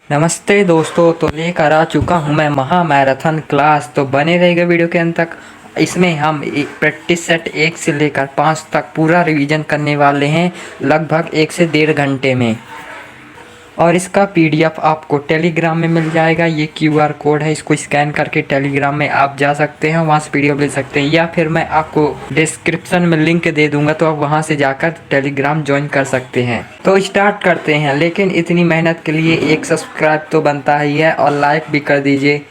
नमस्ते दोस्तों, तो लेकर आ चुका हूँ मैं महा मैराथन क्लास। तो बने रहेगा वीडियो के अंत तक। इसमें हम एक प्रैक्टिस सेट 1 से लेकर 5 तक पूरा रिवीजन करने वाले हैं, लगभग 1 से 1.5 घंटे में। और इसका पीडीएफ आपको टेलीग्राम में मिल जाएगा। ये क्यूआर कोड है, इसको स्कैन करके टेलीग्राम में आप जा सकते हैं, वहाँ से पीडीएफ ले सकते हैं, या फिर मैं आपको डिस्क्रिप्शन में लिंक दे दूंगा, तो आप वहाँ से जाकर टेलीग्राम ज्वाइन कर सकते हैं। तो स्टार्ट करते हैं, लेकिन इतनी मेहनत के लिए एक सब्सक्राइब तो बनता ही है और लाइक भी कर दीजिए।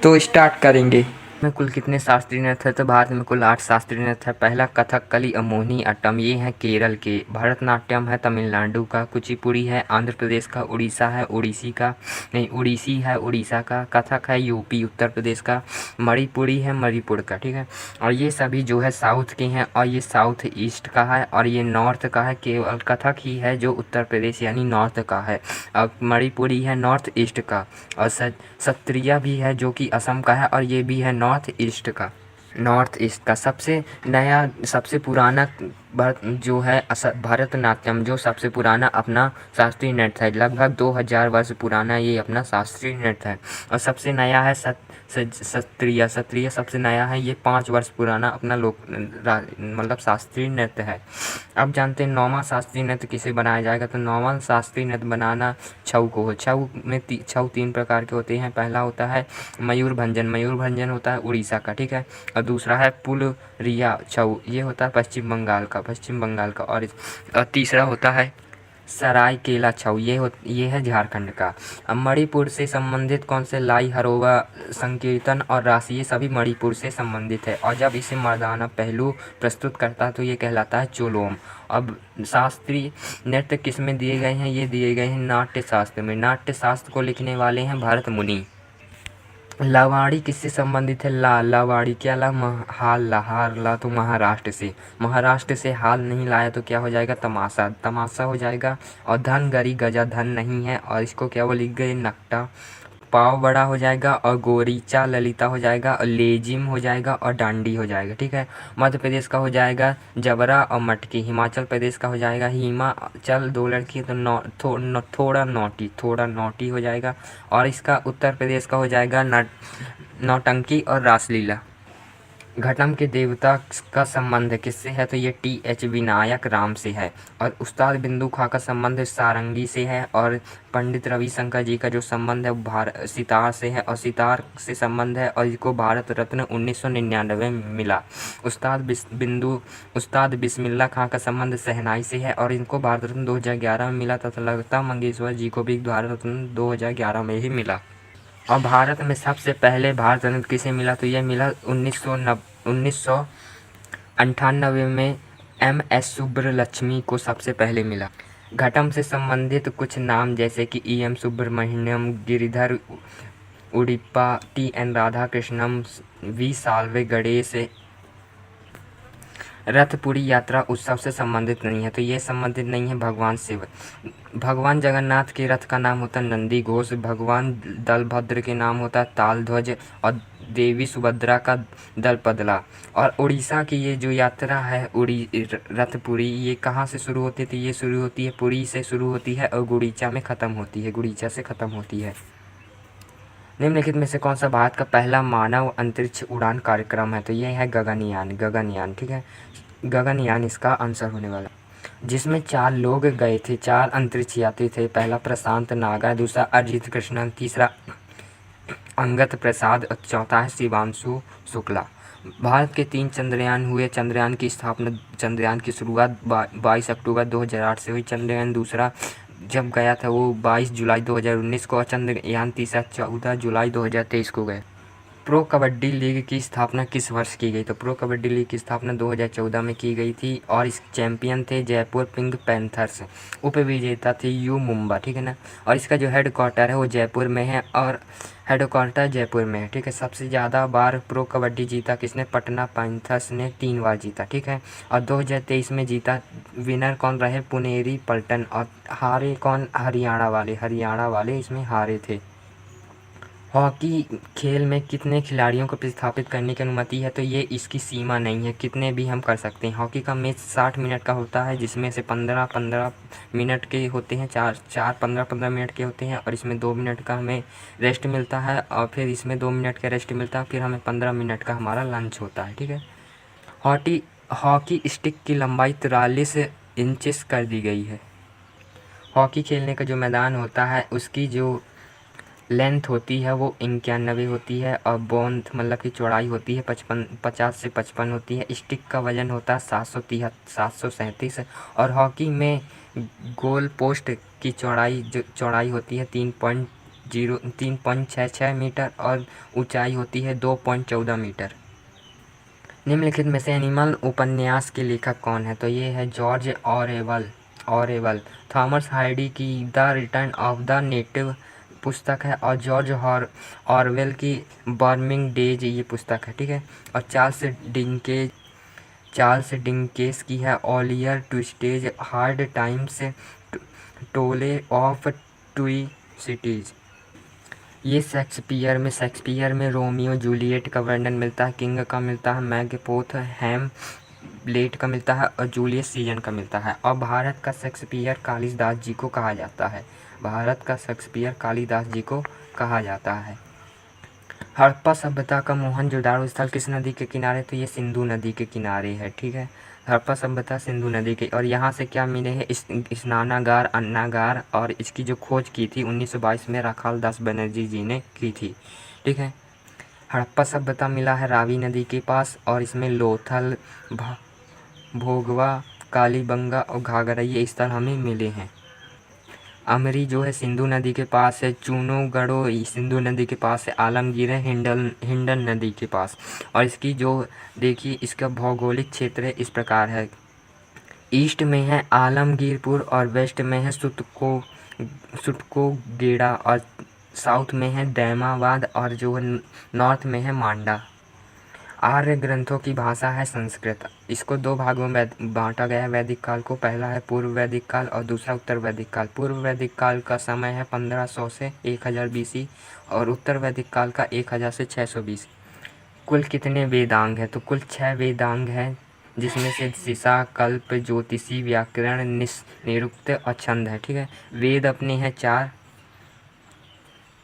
तो स्टार्ट करेंगे। में कुल कितने शास्त्रीय नृत्य है? तो भारत में कुल 8 शास्त्रीय नृत्य है। पहला कथकली, मोहिनी अट्टम, ये है केरल के। भरतनाट्यम है तमिलनाडु का। कुचिपुड़ी है आंध्र प्रदेश का। उड़ीसा है उड़ीसी का, नहीं उड़ीसी है उड़ीसा का। कथक है यूपी उत्तर प्रदेश का। मणिपुरी है मणिपुर का, ठीक है। और ये सभी जो है साउथ के हैं, और ये साउथ ईस्ट का है, और ये नॉर्थ का है। केवल कथक ही है जो उत्तर प्रदेश यानी नॉर्थ का है। अब मणिपुरी है नॉर्थ ईस्ट का, और सत्रिया भी है जो कि असम का है, और ये भी है नॉर्थ ईस्ट का। नॉर्थ ईस्ट का सबसे नया सबसे पुराना जो है भरतनाट्यम, जो सबसे पुराना अपना शास्त्रीय नृत्य है। लगभग 2000 वर्ष पुराना ये अपना शास्त्रीय नृत्य है। और सबसे नया है सत्रिया। सत्रिया सबसे नया है, ये 5 वर्ष पुराना अपना मतलब शास्त्रीय नृत्य है। अब जानते हैं 9वां शास्त्रीय नृत्य किसे बनाया जाएगा। तो 9वां शास्त्रीय नृत्य बनाना छऊ को हो। छऊ में छऊ 3 प्रकार के होते हैं। पहला होता है मयूरभंजन। मयूरभंजन होता है उड़ीसा का, ठीक है। और दूसरा है पुलरिया छऊ, ये होता है पश्चिम बंगाल का। और तीसरा होता है सरायकेला छऊ, ये है झारखंड का। अब मणिपुर से संबंधित कौन से? लाई हरोवा, संकीर्तन और रास, ये सभी मणिपुर से संबंधित है। और जब इसे मर्दाना पहलू प्रस्तुत करता है तो ये कहलाता है चोलोम। अब शास्त्रीय नृत्य किस में दिए गए हैं? ये दिए गए हैं नाट्य शास्त्र में। नाट्य शास्त्र को लिखने वाले हैं भरत मुनि। लावाड़ी किससे संबंधित है? लावाड़ी क्या हार ला तो महाराष्ट्र से हाल नहीं लाया तो क्या हो जाएगा? तमाशा हो जाएगा। और धन गरी गजा धन नहीं है, और इसको क्या वो लिख गए? नकटा। पाव बड़ा हो जाएगा, और गोरीचा ललिता हो जाएगा, और लेजिम हो जाएगा, और डांडी हो जाएगा, ठीक है। मध्य प्रदेश का हो जाएगा जबरा और मटकी। हिमाचल प्रदेश का हो जाएगा हिमाचल, 2 लड़की तो थोड़ा नोटी हो जाएगा। और इसका उत्तर प्रदेश का हो जाएगा नौटंकी और रासलीला। घटम के देवता का संबंध किससे है? तो ये TH विनायक राम से है। और उस्ताद बिंदु खां का संबंध सारंगी से है। और पंडित रविशंकर जी का जो संबंध है वो सितार से है, और सितार से संबंध है, और इसको भारत रत्न 1999 में मिला। उस्ताद बिस्मिल्ला खां का संबंध शहनाई से है, और इनको भारत रत्न 2011 में मिला, तथा लता मंगेशकर जी को भी भारत रत्न 2011 में ही मिला। और भारत में सबसे पहले भारत रत्न किसे मिला? तो यह मिला 1998 में MS सुब्रलक्ष्मी को सबसे पहले मिला। घटम से संबंधित कुछ नाम जैसे कि EM Subramaniam, Giridhar उडिप्पा, TN राधाकृष्णम, V Salve Ganesh. रथपुरी यात्रा उत्सव से संबंधित नहीं है, तो ये संबंधित नहीं है भगवान शिव। भगवान जगन्नाथ के रथ का नाम होता है नंदी घोष। भगवान दलभद्र के नाम होता है तालध्वज, और देवी सुभद्रा का दलपदला। और उड़ीसा की ये जो यात्रा है रथपुरी, ये कहाँ से शुरू होती थी? ये शुरू होती है पुरी से शुरू होती है, और गुड़ीचा में ख़त्म होती है, गुड़ीचा से ख़त्म होती है। निम्नलिखित में से कौन सा भारत का पहला मानव अंतरिक्ष उड़ान कार्यक्रम है? तो ये है गगनयान, ठीक है। गगनयान इसका आंसर होने वाला, जिसमें 4 लोग गए थे, 4 अंतरिक्ष यात्री थे। पहला प्रशांत नागा, दूसरा अरिजीत कृष्णन, तीसरा अंगत प्रसाद, और चौथा है शिवांशु शुक्ला। भारत के 3 चंद्रयान हुए। चंद्रयान की शुरुआत 22 अक्टूबर 2008 से हुई। चंद्रयान दूसरा जब गया था वो 22 जुलाई 2019 को, और चंद्रयान तीसरा 14 जुलाई 2023 को गए। प्रो कबड्डी लीग की स्थापना किस वर्ष की गई? तो प्रो कबड्डी लीग की स्थापना 2014 में की गई थी, और इस चैंपियन थे जयपुर पिंक पैंथर्स। उपविजेता थे यू मुंबा, ठीक है ना। और इसका जो हेड क्वार्टर है वो जयपुर में है, और हेड क्वार्टर जयपुर में है, ठीक है। सबसे ज़्यादा बार प्रो कबड्डी जीता किसने? पटना पैंथर्स ने 3 बार जीता, ठीक है। और 2023 में जीता। विनर कौन रहे? पुनेरी पल्टन। और हारे कौन? हरियाणा वाले इसमें हारे थे। हॉकी खेल में कितने खिलाड़ियों को प्रतिस्थापित करने की अनुमति है, तो ये इसकी सीमा नहीं है, कितने भी हम कर सकते हैं। हॉकी का मैच 60 मिनट का होता है, जिसमें से 15-15 मिनट के होते हैं, चार 15-15 मिनट के होते हैं, और इसमें 2 मिनट का हमें रेस्ट मिलता है, और फिर इसमें 2 मिनट का रेस्ट मिलता है, फिर हमें 15 मिनट का हमारा लंच होता है, ठीक है। हॉकी हॉकी स्टिक की लंबाई 43 इंचेस कर दी गई है। हॉकी खेलने का जो मैदान होता है उसकी जो लेंथ होती है वो 91 होती है, और बोंथ मतलब की चौड़ाई होती है 50 से 55 होती है। स्टिक का वजन होता है 737, और हॉकी में गोल पोस्ट की चौड़ाई होती है 3.66 मीटर, और ऊंचाई होती है 2.14 मीटर। निम्नलिखित में से एनिमल उपन्यास के लेखक कौन है, तो ये है जॉर्ज ऑरेवल। थॉमस हार्डी की the return of the native पुस्तक है, और जॉर्ज ऑरवेल की बर्निंग डेज ये पुस्तक है, ठीक है। और चार्ल्स डिकेंस की है ओलिवर ट्विस्टेड हार्ड टाइम्स टोले ऑफ ट्वी सिटीज। ये शेक्सपियर में रोमियो जूलियट का वर्णन मिलता है, किंग का मिलता है, मैकबेथ हैमलेट का मिलता है, और जूलियस सीजर का मिलता है। और भारत का शेक्सपियर कालिदास जी को कहा जाता है। हड़प्पा सभ्यता का मोहनजोदाड़ो स्थल किस नदी के किनारे, तो ये सिंधु नदी के किनारे है, ठीक है। हड़प्पा सभ्यता सिंधु नदी के, और यहाँ से क्या मिले हैं, स्नानागार, अन्नागार, और इसकी जो खोज की थी 1922 में राखाल दास बनर्जी जी ने की थी, ठीक है। हड़प्पा सभ्यता मिला है रावी नदी के पास, और इसमें लोथल, भोगवा, कालीबंगा और घाघरा ये स्थल हमें मिले हैं। अमरी जो है सिंधु नदी के पास है, चूनोगढ़ो सिंधु नदी के पास है, आलमगीर है हिंडन नदी के पास। और इसकी जो देखिए इसका भौगोलिक क्षेत्र है इस प्रकार है, ईस्ट में है आलमगीरपुर, और वेस्ट में है सुटको गेड़ा, और साउथ में है दैमाबाद, और जो है नॉर्थ में है मांडा। आर्य ग्रंथों की भाषा है संस्कृत। इसको 2 भागों में बांटा गया है वैदिक काल को। पहला है पूर्व वैदिक काल और दूसरा उत्तर वैदिक काल। पूर्व वैदिक काल का समय है 1500 से 1000 बीसी, और उत्तर वैदिक काल का 1000 से 600 बीसी। कुल कितने वेदांग हैं, तो कुल 6 वेदांग हैं, जिसमें से शिक्षा, कल्प, ज्योतिषी, व्याकरण, निरुक्त और छंद है, ठीक है। वेद अपने हैं 4,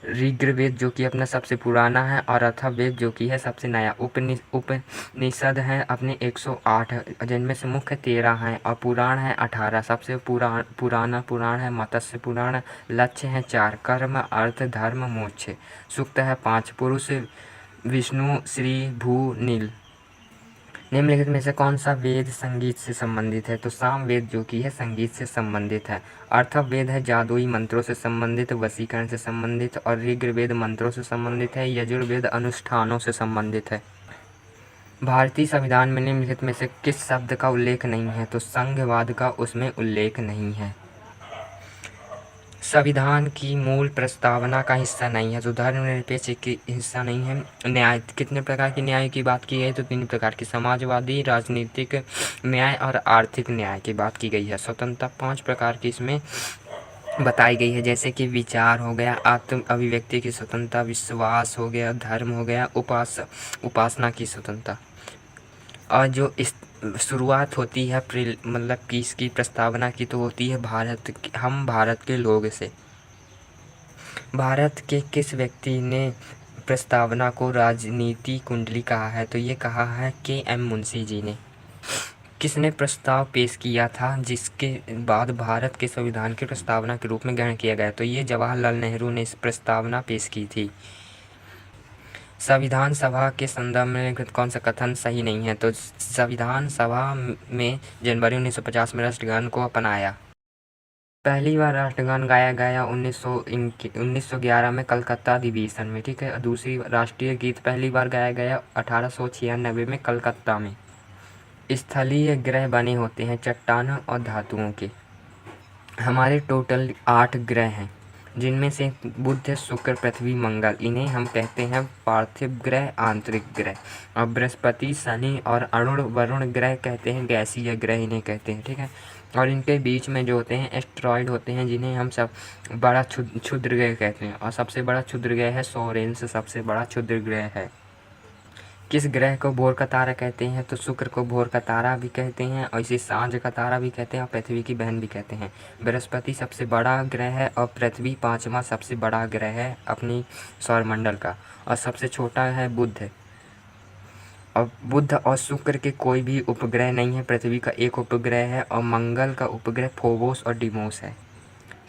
ऋग्वेद जो कि अपना सबसे पुराना है, और अथर्ववेद जो कि है सबसे नया। उपनिषद हैं अपने 108, जिनमें से मुख्य 13 हैं, और पुराण है 18। सबसे पुराना पुराण है मत्स्य पुराण। लक्ष्य हैं 4, कर्म, अर्थ, धर्म, मोक्ष। सूक्त है 5, पुरुष विष्णु, श्री, भू, नील। निम्नलिखित में से कौन सा वेद संगीत से संबंधित है, तो सामवेद जो कि है संगीत से संबंधित है। अथर्ववेद है जादुई मंत्रों से संबंधित, वशीकरण से संबंधित, और ऋग्वेद मंत्रों से संबंधित है। यजुर्वेद अनुष्ठानों से संबंधित है। भारतीय संविधान में निम्नलिखित में से किस शब्द का उल्लेख नहीं है, तो संघवाद का उसमें उल्लेख नहीं है। संविधान की मूल प्रस्तावना का हिस्सा नहीं है, तो धर्मनिरपेक्ष की हिस्सा नहीं है। न्याय, कितने प्रकार के न्याय की बात की गई, तो 3 प्रकार की, समाजवादी, राजनीतिक न्याय और आर्थिक न्याय की बात की गई है। स्वतंत्रता 5 प्रकार की इसमें बताई गई है, जैसे कि विचार हो गया, आत्म अभिव्यक्ति की स्वतंत्रता, विश्वास हो गया, धर्म हो गया, उपासना की स्वतंत्रता। और जो इस शुरुआत होती है मतलब कि इसकी प्रस्तावना की, तो होती है हम भारत के लोग से। भारत के किस व्यक्ति ने प्रस्तावना को राजनीति कुंडली कहा है, तो ये कहा है KM मुंशी जी ने। किसने प्रस्ताव पेश किया था जिसके बाद भारत के संविधान की प्रस्तावना के रूप में ग्रहण किया गया, तो ये जवाहरलाल नेहरू ने इस प्रस्तावना पेश की थी। संविधान सभा के संदर्भ में कौन सा कथन सही नहीं है, तो संविधान सभा में जनवरी 1950 में राष्ट्रगान को अपनाया। पहली बार राष्ट्रगान गाया गया 1911 में कलकत्ता अधिवेशन में, ठीक है। दूसरी राष्ट्रीय गीत पहली बार गाया गया 1896 में कलकत्ता में। स्थलीय ग्रह बने होते हैं चट्टानों और धातुओं के। हमारे टोटल 8 ग्रह हैं, जिनमें से बुध, शुक्र, पृथ्वी, मंगल, इन्हें हम कहते हैं पार्थिव ग्रह, आंतरिक ग्रह। और बृहस्पति, शनि और अरुण वरुण ग्रह कहते हैं गैसीय ग्रह, इन्हें कहते हैं, ठीक है। और इनके बीच में जो होते हैं एस्टेरॉयड होते हैं, जिन्हें हम सब बड़ा क्षुद्र ग्रह कहते हैं। और सबसे बड़ा क्षुद्र ग्रह है सोरेंस, सबसे बड़ा क्षुद्र ग्रह है। किस ग्रह को भोर का तारा कहते हैं? तो शुक्र को भोर का तारा भी कहते हैं, और इसे सांझ का तारा भी कहते हैं, और पृथ्वी की बहन भी कहते हैं। बृहस्पति सबसे बड़ा ग्रह है, और पृथ्वी पांचवा सबसे बड़ा ग्रह है अपनी सौरमंडल का। और सबसे छोटा है बुध। और बुध और शुक्र के कोई भी उपग्रह नहीं है। पृथ्वी का एक उपग्रह है, और मंगल का उपग्रह फोबोस और डिमोस है।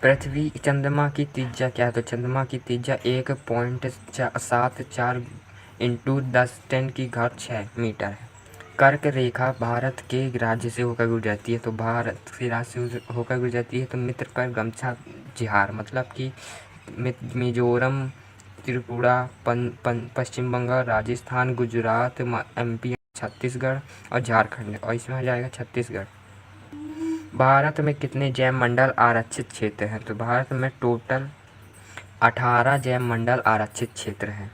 पृथ्वी चंद्रमा की त्रिज्या क्या है? तो चंद्रमा की त्रिज्या 1.74 इंटू 10⁻6 मीटर है। कर्क रेखा भारत के राज्य से होकर गुजरती है। तो भारत के राज्य से होकर गुजरती है। तो मित्र पर गमछा जिहार, मतलब कि मिजोरम, त्रिपुरा, पश्चिम बंगाल, राजस्थान, गुजरात, MP, छत्तीसगढ़ और झारखंड, और इसमें आ जाएगा छत्तीसगढ़। भारत में कितने जैव मंडल आरक्षित क्षेत्र हैं? तो भारत में टोटल 18 जैव मंडल आरक्षित क्षेत्र हैं।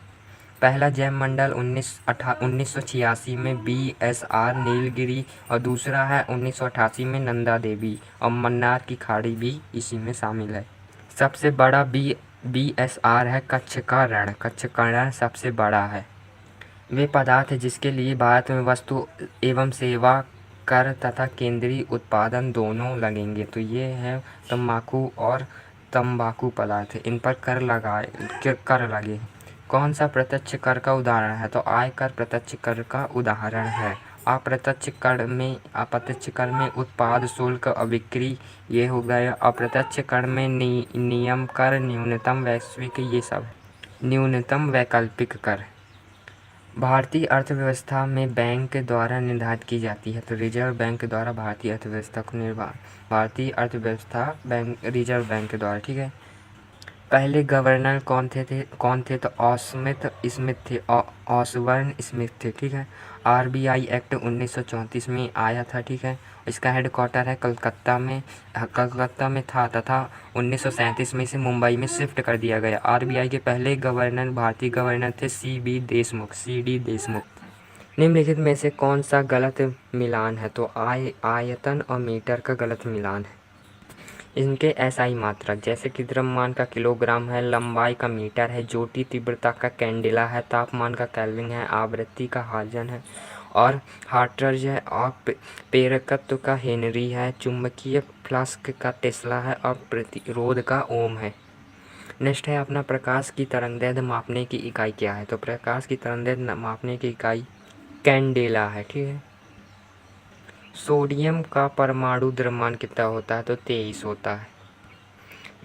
पहला जैव मंडल 1986 में BSR नीलगिरी, और दूसरा है 1988 में नंदा देवी, और मन्नार की खाड़ी भी इसी में शामिल है। सबसे बड़ा BSR है कच्छ का रण। कच्छ का रण सबसे बड़ा है। वे पदार्थ जिसके लिए भारत में वस्तु एवं सेवा कर तथा केंद्रीय उत्पादन दोनों लगेंगे। तो ये है तम्बाकू और तंबाकू पदार्थ, इन पर कर लगे। कौन सा प्रत्यक्ष कर का उदाहरण है? तो आयकर प्रत्यक्ष कर का उदाहरण है। अप्रत्यक्ष कर में उत्पाद शुल्क और बिक्री, ये हो गया। अप्रत्यक्ष कर में नियम कर, न्यूनतम वैश्विक, ये सब न्यूनतम वैकल्पिक कर। भारतीय अर्थव्यवस्था में बैंक द्वारा निर्धारित की जाती है। तो रिजर्व बैंक द्वारा भारतीय अर्थव्यवस्था रिजर्व बैंक द्वारा, ठीक है। पहले गवर्नर कौन थे? तो ऑसबर्न स्मिथ थे, ठीक है। RBI एक्ट 1934 में आया था, ठीक है। इसका हेडक्वार्टर है कलकत्ता में था, तथा 1937 में इसे मुंबई में शिफ्ट कर दिया गया। RBI के पहले गवर्नर भारतीय गवर्नर थे CD देशमुख। निम्नलिखित में से कौन सा गलत मिलान है? तो आयतन और मीटर का गलत मिलान है। इनके SI मात्रक, जैसे कि द्रव्यमान का किलोग्राम है, लंबाई का मीटर है, ज्योति तीव्रता का कैंडेला है, तापमान का केल्विन है, आवृत्ति का हार्जन है, और हार्ट्ज है, और प्रेरकत्व का हेनरी है, चुंबकीय फ्लक्स का टेस्ला है, और प्रतिरोध का ओम है। नेक्स्ट है अपना प्रकाश की तरंगदैर्घ्य मापने की इकाई क्या है? तो प्रकाश की तरंगदैर्घ्य मापने की इकाई कैंडेला है, ठीक है। सोडियम का परमाणु द्रव्यमान कितना होता है? तो 23 होता है।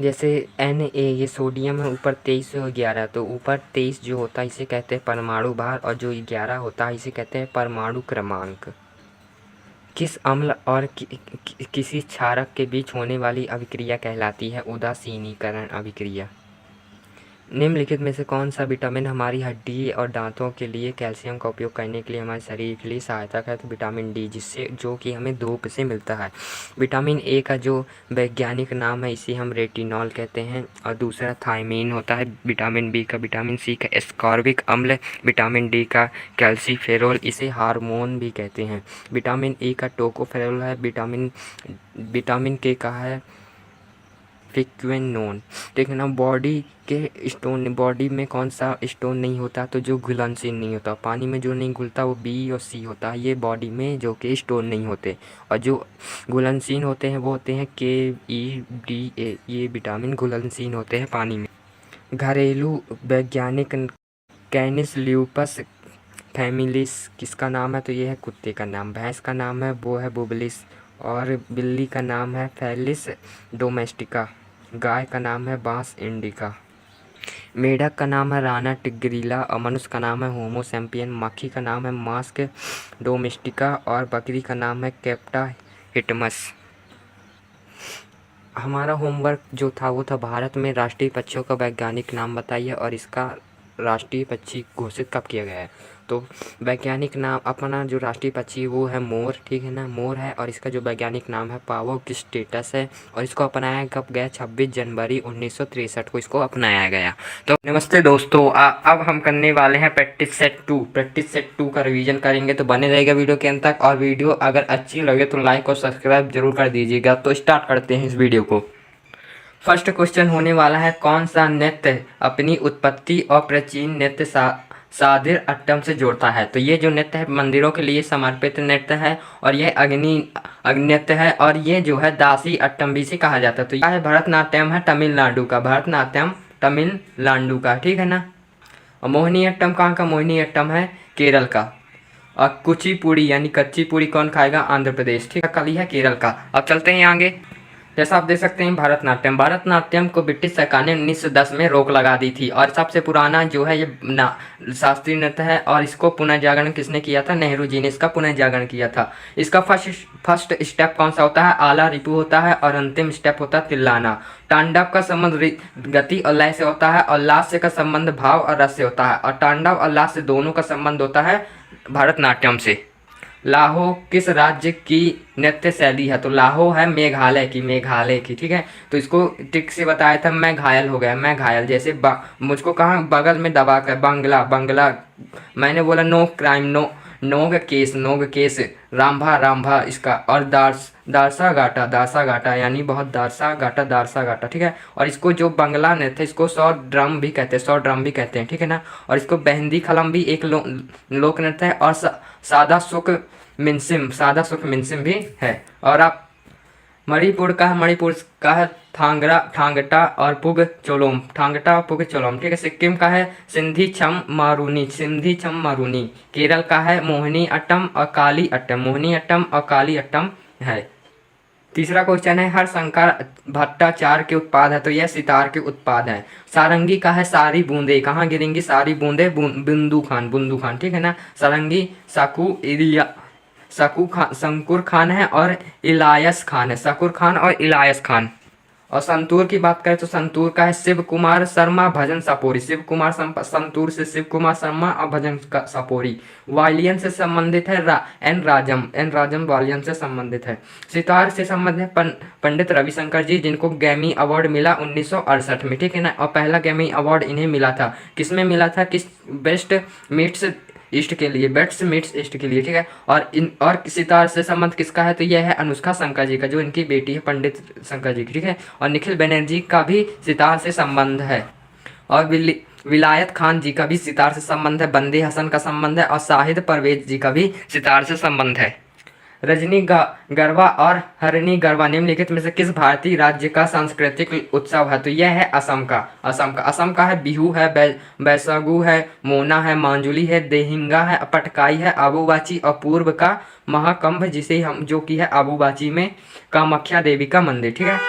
जैसे Na, ये सोडियम है, ऊपर 23 और 11, तो ऊपर 23 जो होता है इसे कहते हैं परमाणु भार, और जो 11 होता है इसे कहते हैं परमाणु क्रमांक। किस अम्ल और किसी क्षारक के बीच होने वाली अभिक्रिया कहलाती है? उदासीनीकरण अभिक्रिया। निम्नलिखित में से कौन सा विटामिन हमारी हड्डी और दांतों के लिए कैल्शियम का उपयोग करने के लिए हमारे शरीर के लिए सहायता है? तो विटामिन D, जो कि हमें धूप से मिलता है। विटामिन A का जो वैज्ञानिक नाम है इसे हम रेटिनॉल कहते हैं, और दूसरा थायमीन होता है। विटामिन B का, विटामिन C का एस्कॉर्बिक अम्ल, विटामिन D का कैल्सीफेरोल, इसे हार्मोन भी कहते हैं। विटामिन E का टोकोफेरोल है। विटामिन K का है फिक्वेनोन। देखना, बॉडी में कौन सा स्टोन नहीं होता? तो जो घुलनशील नहीं होता, पानी में जो नहीं घुलता वो B और C होता है, ये बॉडी में जो कि स्टोन नहीं होते। और जो घुलनशील होते हैं वो होते हैं KE, D, A, ये विटामिन घुलनशील होते हैं पानी में। घरेलू वैज्ञानिक कैनिस ल्यूपस फैमिलिस किसका नाम है? तो ये है कुत्ते का नाम। भैंस का नाम है वो है बुबलिस, और बिल्ली का नाम है फेलिस डोमेस्टिका। गाय का नाम है बांस इंडिका। मेढक का नाम है राना टिग्रिला, और मनुष्य का नाम है होमो सैपियन। मक्खी का नाम है मास्क डोमेस्टिका, और बकरी का नाम है कैप्टा हिटमस। हमारा होमवर्क जो था वो था भारत में राष्ट्रीय पक्षियों का वैज्ञानिक नाम बताइए, और इसका राष्ट्रीय पक्षी घोषित कब किया गया है? तो वैज्ञानिक नाम अपना जो राष्ट्रीय पक्षी वो है मोर, ठीक है ना, मोर है। और इसका जो वैज्ञानिक नाम है पावोक्स्टेटस है। और इसको अपनाया कब गया? 26 जनवरी 1963 को इसको अपनाया गया। तो नमस्ते दोस्तों, अब हम करने वाले हैं प्रैक्टिस सेट 2। प्रैक्टिस सेट 2 का रिवीजन करेंगे, तो बने रहेगा वीडियो के अंत तक। और वीडियो अगर अच्छी लगे तो लाइक और सब्सक्राइब जरूर कर दीजिएगा। तो स्टार्ट करते हैं इस वीडियो को। फर्स्ट क्वेश्चन होने वाला है, कौन सा नृत्य अपनी उत्पत्ति और प्राचीन नृत्य सादिर अट्टम से जोड़ता है? तो ये जो नृत्य है मंदिरों के लिए समर्पित नृत्य है और यह अग्नि नृत्य है और ये जो है दासी अट्टम भी से कहा जाता है। तो यह है भरतनाट्यम है तमिलनाडु का, भरतनाट्यम तमिलनाडु का, ठीक है ना। और मोहिनी अट्टम कहाँ का? मोहिनी अट्टम है केरल का। और कुचिपुड़ी यानी कच्ची पूड़ी कौन खाएगा? आंध्र प्रदेश, ठीक है। कली है केरल का। अब चलते हैं आगे। जैसा आप देख सकते हैं भरतनाट्यम को ब्रिटिश सरकार ने 1910 में रोक लगा दी थी और सबसे पुराना जो है ये शास्त्रीय नृत्य है। और इसको पुनर्जागरण किसने किया था? नेहरू जी ने इसका पुनर्जागरण किया था। इसका फर्स्ट स्टेप कौन सा होता है? आला रिपू होता है और अंतिम स्टेप होता है तिल्लाना। तांडव का संबंध गति और लय से होता है और लास्य का संबंध भाव और रस से होता है। और तांडव और लास्य दोनों का संबंध होता है भरतनाट्यम से। लाहो किस राज्य की नृत्य शैली है? तो लाहो है मेघालय की, ठीक है। तो इसको ट्रिक से बताया था, मैं घायल हो गया, मैं घायल। जैसे मुझको कहाँ बगल में दबा कर, बंगला मैंने बोला नो क्राइम, नोग केस, रामभा इसका। और दारसा गाटा यानी बहुत दारसा गाटा, ठीक है। और इसको जो बंगला नृत्य इसको 100 ड्रम भी कहते हैं, ठीक है ना। और इसको बहंदी खलम भी एक लोक नृत्य है। और सादा सुख मिनसिम भी है। और आप मणिपुर का है थांगटा और पुग चोलोम, ठीक है। सिक्किम का है सिंधी छम मारूनी। केरल का है मोहिनी अट्टम और काली अट्टम है। तीसरा क्वेश्चन है, हरशंकर भट्टाचार्य के उत्पाद है? तो यह सितार के उत्पाद है। सारंगी का है सारी बूंदे, कहाँ गिरेंगी सारी बूंदे? बुंदू खान, ठीक है ना। सारंगी शंकुर खान है और इलायस खान है, शकुर खान और इलायस खान। और संतूर की बात करें तो संतूर का है शिव कुमार शर्मा भजन सपोरी, संतूर से शिव कुमार शर्मा और भजन सपोरी। वायलिन से संबंधित है एन राजम वायलिन से संबंधित है। सितार से संबंधित है पंडित रविशंकर जी, जिनको ग्रैमी अवार्ड मिला 1968 में, ठीक है ना। और पहला ग्रैमी अवार्ड इन्हें मिला था, किसमें मिला था? बेस्ट मीट्स ईस्ट के लिए, ठीक है। और सितार से संबंध किसका है? तो यह है अनुष्का शंकर जी का, जो इनकी बेटी है पंडित शंकर जी की, ठीक है। और निखिल बनर्जी का भी सितार से संबंध है। और विलायत खान जी का भी सितार से संबंध है। बंदे हसन का संबंध है। और शाहिद परवेज जी का भी सितार से संबंध है। रजनी गरबा और हरिणी गरबा निम्नलिखित में से किस भारतीय राज्य का सांस्कृतिक उत्सव है? तो यह है असम का है बिहू है, बैसागु है, मोना है, मांजुली है, देहिंगा है, पटकाई है, आबूबाची और पूर्व का महाकुंभ, जिसे हम जो कि है आबूबाची में कामाख्या देवी का मंदिर, ठीक है।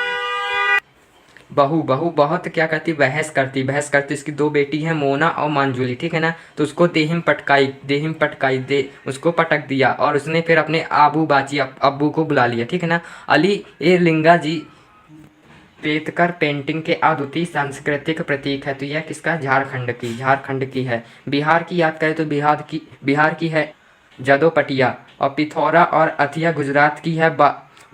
बहू बहुत क्या करती? बहस करती। इसकी 2 बेटी हैं मोना और मांजुली, ठीक है ना। तो उसको देहिम पटकाई उसको पटक दिया और उसने फिर अपने अब्बू को बुला लिया, ठीक है ना। अली ए लिंगा जी पेतकर पेंटिंग के अद्वितीय सांस्कृतिक प्रतीक है। तो यह किसका? झारखंड की है। बिहार की याद करें तो बिहार की है जदोपटिया। और पिथौरा और अथिया गुजरात की है।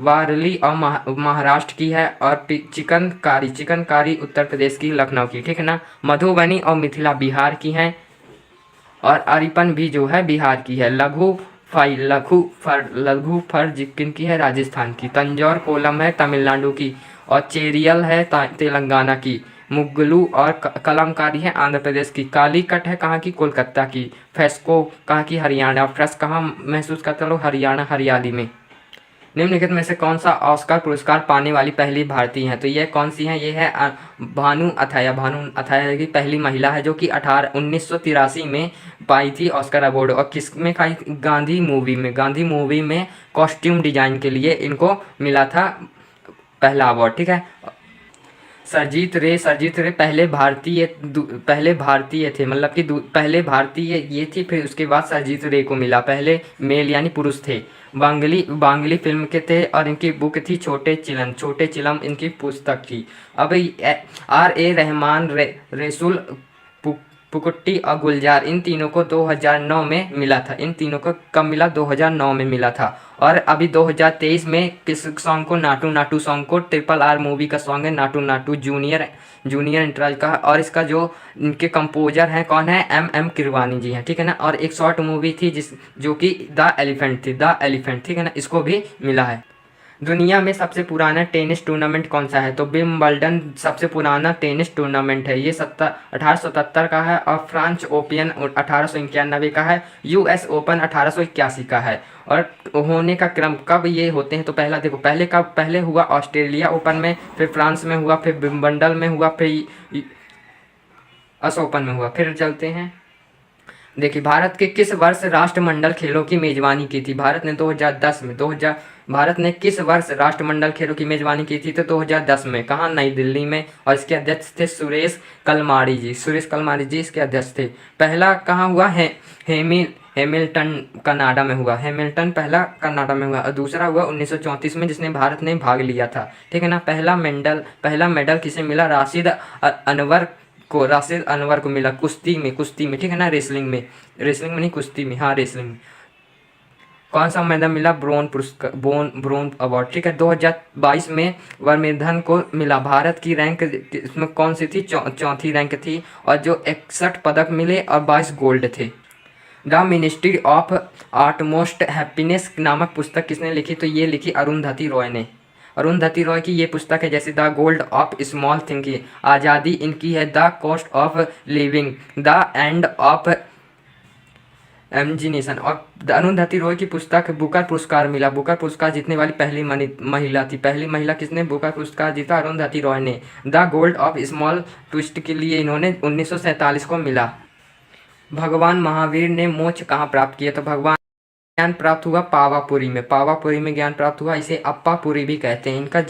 वारली और महाराष्ट्र की है। और चिकनकारी उत्तर प्रदेश की, लखनऊ की, ठीक है ना। मधुबनी और मिथिला बिहार की हैं। और अरिपन भी जो है बिहार की है। लघु फर जिक्किन की है, राजस्थान की। तंजौर कोलम है तमिलनाडु की। और चेरियल है तेलंगाना की। मुगलू और कलमकारी है आंध्र प्रदेश की। कालीकट है कहाँ की? कोलकाता की। फेस्को कहाँ की? हरियाणा। फ्रेस कहाँ महसूस करते लोग? हरियाणा, हरियाली में। निम्नलिखित में से कौन सा ऑस्कर पुरस्कार पाने वाली पहली भारतीय है? तो यह कौन सी है? ये है भानु अथैया की पहली महिला है, जो कि 1983 में पाई थी ऑस्कर अवार्ड। और किसमें खाई? गांधी मूवी में कॉस्ट्यूम डिजाइन के लिए इनको मिला था पहला अवार्ड, ठीक है। सरजीत रे पहले भारतीय थे, मतलब कि पहले भारतीय ये थी, फिर उसके बाद सरजीत रे को मिला। पहले मेल यानी पुरुष थे। बांगली फिल्म के थे और इनकी बुक थी छोटे चिलम इनकी पुस्तक थी। अब R.A. रहमान रेसुल पुकुट्टी और गुलजार, इन तीनों को 2009 में मिला था। इन तीनों को कब मिला? 2009 में मिला था। और अभी 2023 में किस सॉन्ग को? नाटू नाटू सॉन्ग को, RRR मूवी का सॉन्ग है नाटू नाटू, जूनियर एंटरराज का। और इसका जो इनके कंपोजर हैं कौन है? MM किरवानी जी हैं, ठीक है ना। और एक शॉर्ट मूवी थी जो कि द एलिफेंट थी, द एलिफेंट, ठीक है ना, इसको भी मिला है। दुनिया में सबसे पुराना टेनिस टूर्नामेंट कौन सा है? तो विंबलडन सबसे पुराना टेनिस टूर्नामेंट है। ये 1877 का है। और फ्रांच ओपन 1891 का है। US ओपन 1881 का है। और होने का क्रम कब ये होते हैं? तो पहला देखो, पहले हुआ ऑस्ट्रेलिया ओपन में, फिर फ्रांस में हुआ, फिर विंबलडन में हुआ, फिर US ओपन में हुआ। फिर चलते हैं, देखिए भारत के किस वर्ष राष्ट्रमंडल खेलों की मेजबानी की थी? भारत ने 2010 में, भारत ने किस वर्ष राष्ट्रमंडल खेलों की मेजबानी की थी? तो 2010 में। कहाँ? नई दिल्ली में। और इसके अध्यक्ष थे सुरेश कलमाड़ी जी इसके अध्यक्ष थे। पहला कहाँ हुआ है? हेमिल्टन कनाडा में हुआ। हेमिल्टन पहला कनाडा में हुआ। और दूसरा हुआ 1934 में, जिसने भारत ने भाग लिया था, ठीक है ना। पहला मेडल किसे मिला? राशिद अनवर को मिला कुश्ती में, ठीक है ना। रेसलिंग में नहीं, कुश्ती में, हाँ रेसलिंग में। कौन सा मेडल मिला? ब्रोंज अवार्ड, ठीक है। 2022 में वर्मेधन को मिला। भारत की रैंक इसमें कौन सी थी? चौथी रैंक थी। और जो 61 पदक मिले और 22 गोल्ड थे। द मिनिस्ट्री ऑफ आर्टमोस्ट हैप्पीनेस नामक पुस्तक किसने लिखी? तो ये लिखी अरुंधति रॉय ने। अरुंधति रॉय की ये पुस्तक है। जैसे the gold of small thing की आज़ादी इनकी है। The cost of living, the end of imagination. और अरुंधति रॉय की पुस्तक बुकर पुरस्कार मिला। बुकर पुरस्कार जीतने वाली पहली महिला थी। पहली महिला किसने बुकर पुरस्कार जीता? अरुंधति रॉय ने। The gold of small twist के लिए इन्होंने 1947 को मिला। भगवान महावीर ने मोक्ष कहाँ प्राप्त किया? तो भगवान ज्ञान प्राप्त हुआ पावापुरी में ज्ञान प्राप्त हुआ। इसे अप्पापुरी भी कहते हैं। इनका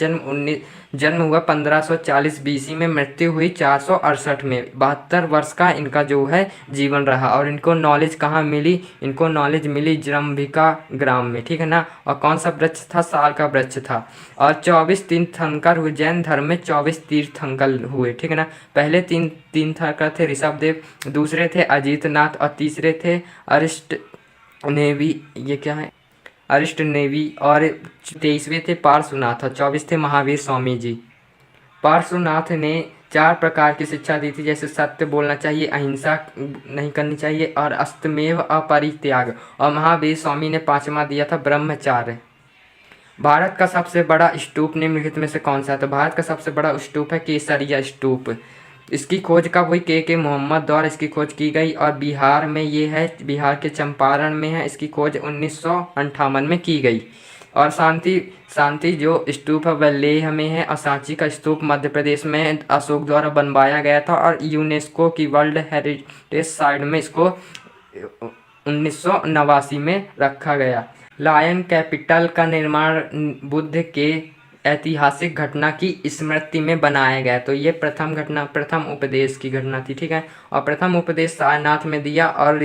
जन्म हुआ 1540 BC में, मृत्यु हुई 468 में। 72 वर्ष का इनका जो है जीवन रहा। और इनको नॉलेज कहाँ मिली? इनको नॉलेज मिली जृंभिका ग्राम में, ठीक है ना। और कौन सा वृक्ष था? साल का वृक्ष था। और 24 तीर्थंकर हुए जैन धर्म में, 24 तीर्थंकर हुए, ठीक है ना। पहले तीन तीर्थंकर थे ऋषभदेव, दूसरे थे अजीतनाथ, और तीसरे थे अरिष्ट नेवी, ये क्या है? अरिष्ट नेवी। और 23वें थे पार्श्वनाथ, और 24 थे महावीर स्वामी जी। पार्श्वनाथ ने 4 प्रकार की शिक्षा दी थी। जैसे सत्य बोलना चाहिए, अहिंसा नहीं करनी चाहिए, और अस्तमेव अपरित्याग। और महावीर स्वामी ने 5वां दिया था ब्रह्मचार्य। भारत का सबसे बड़ा स्तूप निम्नलिखित में से कौन सा है? तो भारत का सबसे बड़ा स्तूप है केसरिया स्तूप। इसकी खोज कब हुई? के मोहम्मद द्वारा इसकी खोज की गई। और बिहार में ये है, बिहार के चंपारण में है। इसकी खोज 1958 में की गई। और शांति जो स्तूप है वह लेह में है। और सांची का स्तूप मध्य प्रदेश में अशोक द्वारा बनवाया गया था। और यूनेस्को की वर्ल्ड हेरिटेज साइट में इसको 1989 में रखा गया। लायन कैपिटल का निर्माण बुद्ध के ऐतिहासिक घटना की स्मृति में बनाया गया। तो ये प्रथम उपदेश की घटना थी, ठीक है। और प्रथम उपदेश सारनाथ में दिया। और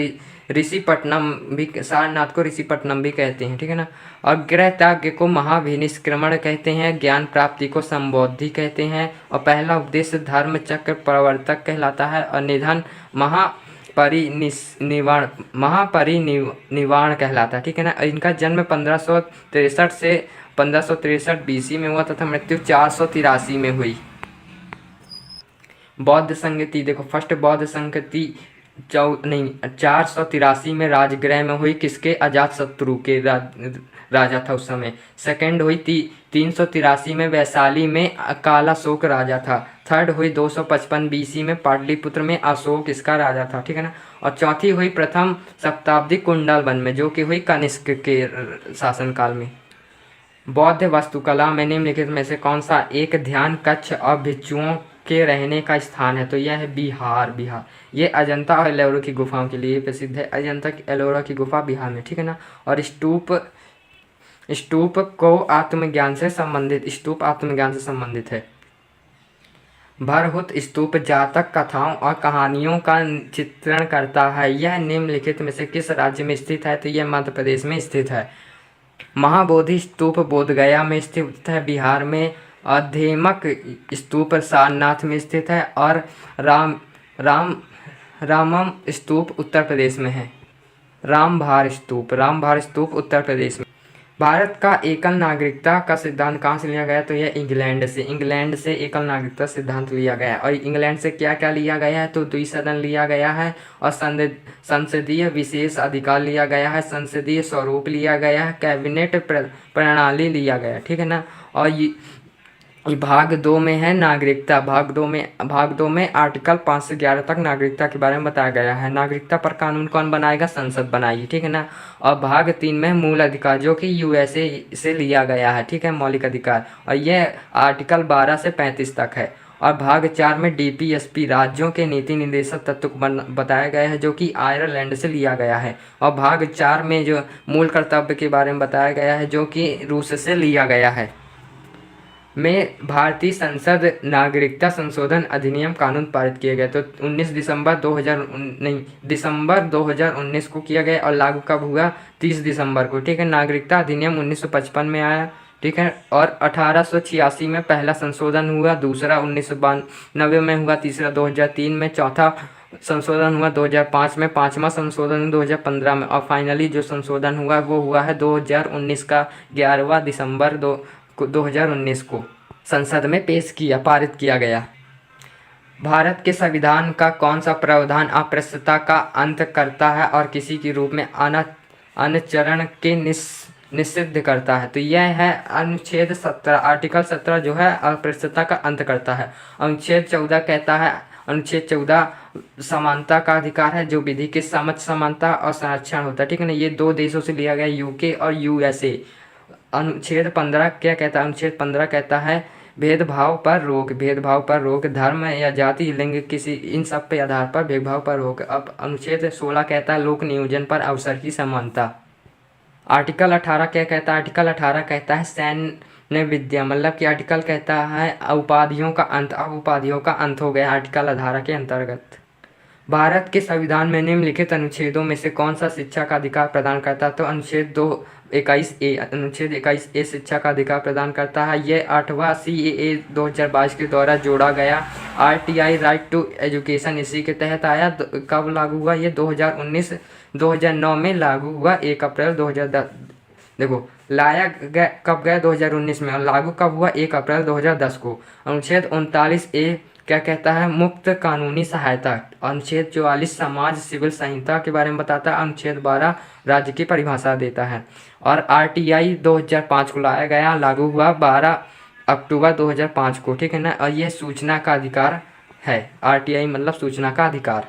ऋषिपट्टनम भी, सारनाथ को ऋषिपट्टनम भी कहते हैं, ठीक है ना। और गृह त्याग को महाभिनिष्क्रमण कहते हैं। ज्ञान प्राप्ति को संबोधि कहते हैं। और पहला उपदेश धर्म चक्र प्रवर्तक कहलाता है। और निधन महापरिनिर्वाण कहलाता है, ठीक है ना। इनका जन्म 1563 BC में हुआ तथा मृत्यु 483 में हुई। बौद्ध संगति देखो, फर्स्ट बौद्ध संगति 483 में राजगृह में हुई। किसके? अजातशत्रु के राजा था उस समय। सेकंड हुई 383 में वैशाली में कालाशोक राजा था। थर्ड हुई 255 BC में पाटलिपुत्र में अशोक इसका राजा था, ठीक है ना। और चौथी हुई प्रथम शताब्दी कुंडलवन में, जो कि हुई कनिष्क के शासनकाल में। बौद्ध वास्तुकला में निम्नलिखित में से कौन सा एक ध्यान कक्ष और भिक्षुओं के रहने का स्थान है? तो यह है बिहार। ये अजंता और एलोरा की गुफाओं के लिए प्रसिद्ध है। अजंता की एलोरा की गुफा बिहार में, ठीक है ना। और स्तूप आत्मज्ञान से संबंधित है। भरहुत स्तूप जातक कथाओं और कहानियों का चित्रण करता है। यह निम्नलिखित में से किस राज्य में स्थित है? तो यह मध्य प्रदेश में स्थित है। महाबोधि स्तूप बोधगया में स्थित है, बिहार में। अधेमक स्तूप सारनाथ में स्थित है। और रामम स्तूप उत्तर प्रदेश में है। रामभार स्तूप उत्तर प्रदेश में। भारत का एकल नागरिकता का सिद्धांत कहाँ से लिया गया? तो यह इंग्लैंड से एकल नागरिकता सिद्धांत लिया गया है। और इंग्लैंड से क्या क्या लिया गया है? तो द्विसदन लिया गया है, और संसदीय विशेष अधिकार लिया गया है, संसदीय स्वरूप लिया गया है, कैबिनेट प्रणाली लिया गया है, ठीक है ना। और ये भाग 2 में है नागरिकता। भाग दो में आर्टिकल 5 से 11 तक नागरिकता के बारे में बताया गया है। नागरिकता पर कानून कौन बनाएगा? संसद बनाएगी, ठीक है ना। और भाग 3 में मूल अधिकार, जो कि यूएसए से लिया गया है, ठीक है, मौलिक अधिकार, और यह आर्टिकल 12 से 35 तक है। और भाग 4 में डीपीएसपी, राज्यों के नीति निर्देशक तत्व को बताया गया है, जो कि आयरलैंड से लिया गया है। और भाग 4 में जो मूल कर्तव्य के बारे में बताया गया है, जो कि रूस से लिया गया है। में भारतीय संसद नागरिकता संशोधन अधिनियम कानून पारित किए गए। तो 19 दिसंबर 2019 को किया गया, और लागू कब हुआ? 30 दिसंबर को, ठीक है। नागरिकता अधिनियम 1955 में आया, ठीक है। और 1886 में पहला संशोधन हुआ, दूसरा 1992 में हुआ, तीसरा 2003 में, चौथा संशोधन हुआ 2005 में, पांचवा संशोधन 2015 में, और फाइनली जो संशोधन हुआ वो हुआ है 2019 का 11 दिसंबर 2019 को संसद में पारित किया गया। भारत के संविधान का कौन सा प्रावधान अस्पृश्यता का अंत करता है और किसी के रूप में अनुचरण के निषिद्ध करता है? तो यह है अनुच्छेद 17, आर्टिकल 17 जो है अस्पृश्यता का अंत करता है। अनुच्छेद 14 कहता है, अनुच्छेद 14 समानता का अधिकार है, जो विधि के समक्ष समानता और संरक्षण होता है, ठीक है ना। ये 2 देशों से लिया गया, यूके और यूएसए। अनुच्छेद 15 क्या कहता है? अनुच्छेद 15 कहता है भेदभाव पर रोक, धर्म या जाति, लिंग, किसी इन सब पे आधार पर भेदभाव पर रोक। अब अनुच्छेद 16 कहता है लोक नियोजन पर अवसर की समानता। आर्टिकल 18 क्या कहता है? आर्टिकल 18 कहता है सैन्य विद्या, मतलब कि आर्टिकल कहता है उपाधियों का अंत। अब उपाधियों का अंत हो गया आर्टिकल 18 के अंतर्गत। भारत के संविधान में निम्नलिखित अनुच्छेदों में से कौन सा शिक्षा का अधिकार प्रदान करता है? तो अनुच्छेद 21A शिक्षा का अधिकार प्रदान करता है। ये 8वां CAA 2022 के द्वारा जोड़ा गया RTI राइट टू एजुकेशन इसी के तहत आया। कब लागू हुआ? ये 2009 में लागू हुआ, 1 अप्रैल 2010। देखो लाया गया कब गया? 2019 में, और लागू कब हुआ? 1 अप्रैल 2010 को। अनुच्छेद 39A क्या कहता है? मुफ्त कानूनी सहायता। अनुच्छेद 44 समाज सिविल संहिता के बारे में बताता है। अनुच्छेद 12 राज्य की परिभाषा देता है। और RTI 2005 को लाया गया, लागू हुआ 12 अक्टूबर 2005 को, ठीक है ना। और ये सूचना का अधिकार है। RTI मतलब सूचना का अधिकार।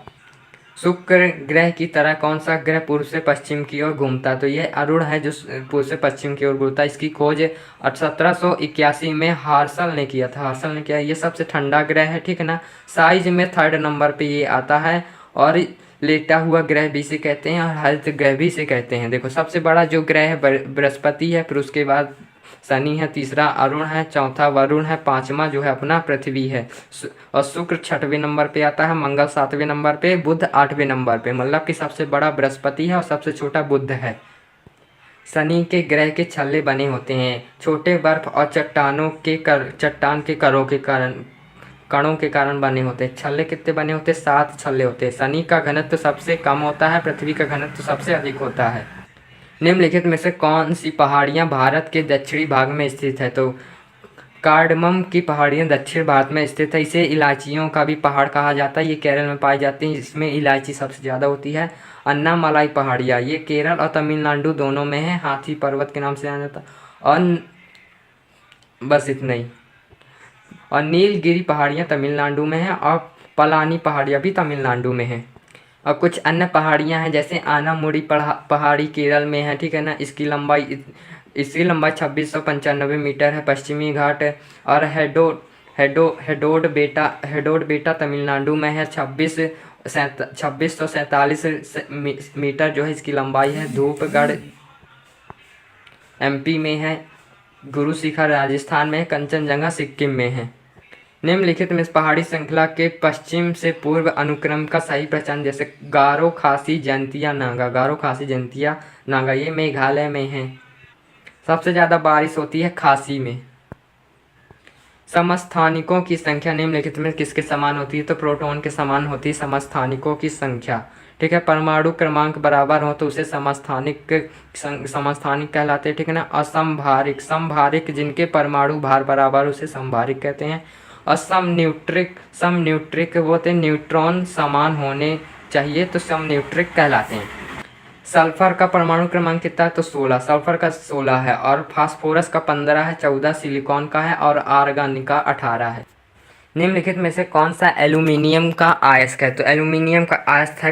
शुक्र ग्रह की तरह कौन सा ग्रह पूर्व से पश्चिम की ओर घूमता? तो ये अरुण है जो पूर्व से पश्चिम की ओर घूमता है। इसकी खोज 1781 में हर्शल ने किया था। ये सबसे ठंडा ग्रह है, ठीक है ना। साइज में 3rd नंबर पे ये आता है, और लेटा हुआ ग्रह भी इसे कहते हैं, और हरित ग्रह भी इसे कहते हैं। देखो सबसे बड़ा जो ग्रह है बृहस्पति है, फिर उसके बाद शनि है, तीसरा अरुण है, चौथा वरुण है, पांचवा जो है अपना पृथ्वी है, और शुक्र 6वें नंबर पे आता है, मंगल 7वें नंबर पे, बुध 8वें नंबर पे। मतलब कि सबसे बड़ा बृहस्पति है और सबसे छोटा बुध है। शनि के ग्रह के छल्ले बने होते हैं छोटे बर्फ और चट्टान के कणों के कारण बने होते हैं। छल्ले कितने बने होते हैं? 7 छल्ले होते हैं। शनि का घनत्व सबसे कम होता है, पृथ्वी का घनत्व सबसे अधिक होता है। निम्नलिखित में से कौन सी पहाड़ियाँ भारत के दक्षिणी भाग में स्थित है? तो कार्डमम की पहाड़ियाँ दक्षिण भारत में स्थित है। इसे इलायचियों का भी पहाड़ कहा जाता है। ये केरल में पाई जाती है, जिसमें इलायची सबसे ज़्यादा होती है। अन्नामलाई पहाड़ियाँ ये केरल और तमिलनाडु दोनों में है। हाथी पर्वत के नाम से जाना जाता है। और बस इतना ही। और नीलगिरी पहाड़ियाँ तमिलनाडु में है, और पलानी पहाड़ियाँ भी तमिलनाडु में है। और कुछ अन्य पहाड़ियाँ हैं, जैसे आनामुड़ी पहाड़ी केरल में है, ठीक है ना। इसकी लंबाई 2695 मीटर है। पश्चिमी घाट और हेडोड बेटा तमिलनाडु में है। 2647 मीटर जो है इसकी लंबाई है। धूपगढ़ MP में है। गुरु शिखर राजस्थान में है। कंचनजंगा सिक्किम में है। निम्नलिखित में इस पहाड़ी श्रृंखला के पश्चिम से पूर्व अनुक्रम का सही पहचान, जैसे गारो खासी जयंतिया नागा ये मेघालय में है। सबसे ज़्यादा बारिश होती है खासी में। समस्थानिकों की संख्या निम्नलिखित में किसके समान होती है? तो प्रोटॉन के समान होती है समस्थानिकों की संख्या। ठीक है, परमाणु क्रमांक बराबर हो तो उसे समस्थानिक कहलाते हैं। ठीक है ना। असंभारिक, संभारिक जिनके परमाणु भार बराबर उसे संभारिक कहते हैं। असमन्यूट्रिक, समन्यूट्रिक वो होते हैं न्यूट्रॉन समान होने चाहिए तो समन्यूट्रिक कहलाते हैं। सल्फर का परमाणु क्रमांक कितना है? तो 16, सल्फर का 16 है और फास्फोरस का 15 है, 14 सिलिकॉन का है और आर्गन का 18 है। निम्नलिखित में से कौन सा एल्यूमिनियम का अयस्क है? तो एल्यूमिनियम का अयस्क है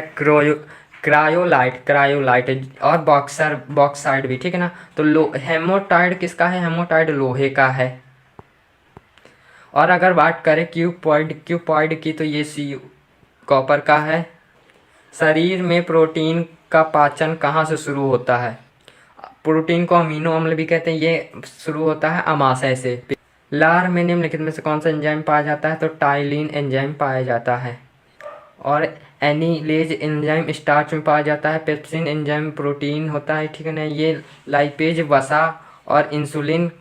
क्रायोलाइट और बॉक्साइड भी। ठीक है ना। तो हेमोटाइड किसका है? हेमोटाइड लोहे का है। और अगर बात करें क्यूपॉइड की तो ये कॉपर का है। शरीर में प्रोटीन का पाचन कहाँ से शुरू होता है? प्रोटीन को अमीनो अम्ल भी कहते हैं, ये शुरू होता है अमाशय से। लार में निम्नलिखित में से कौन सा एंजाइम पाया जाता है? तो टाइलिन एंजाइम पाया जाता है। और एनिलेज एंजाइम स्टार्च में पाया जाता है। पेप्सिन एंजाइम प्रोटीन होता है। ठीक है ना। ये लाइपेज वसा और इंसुलिन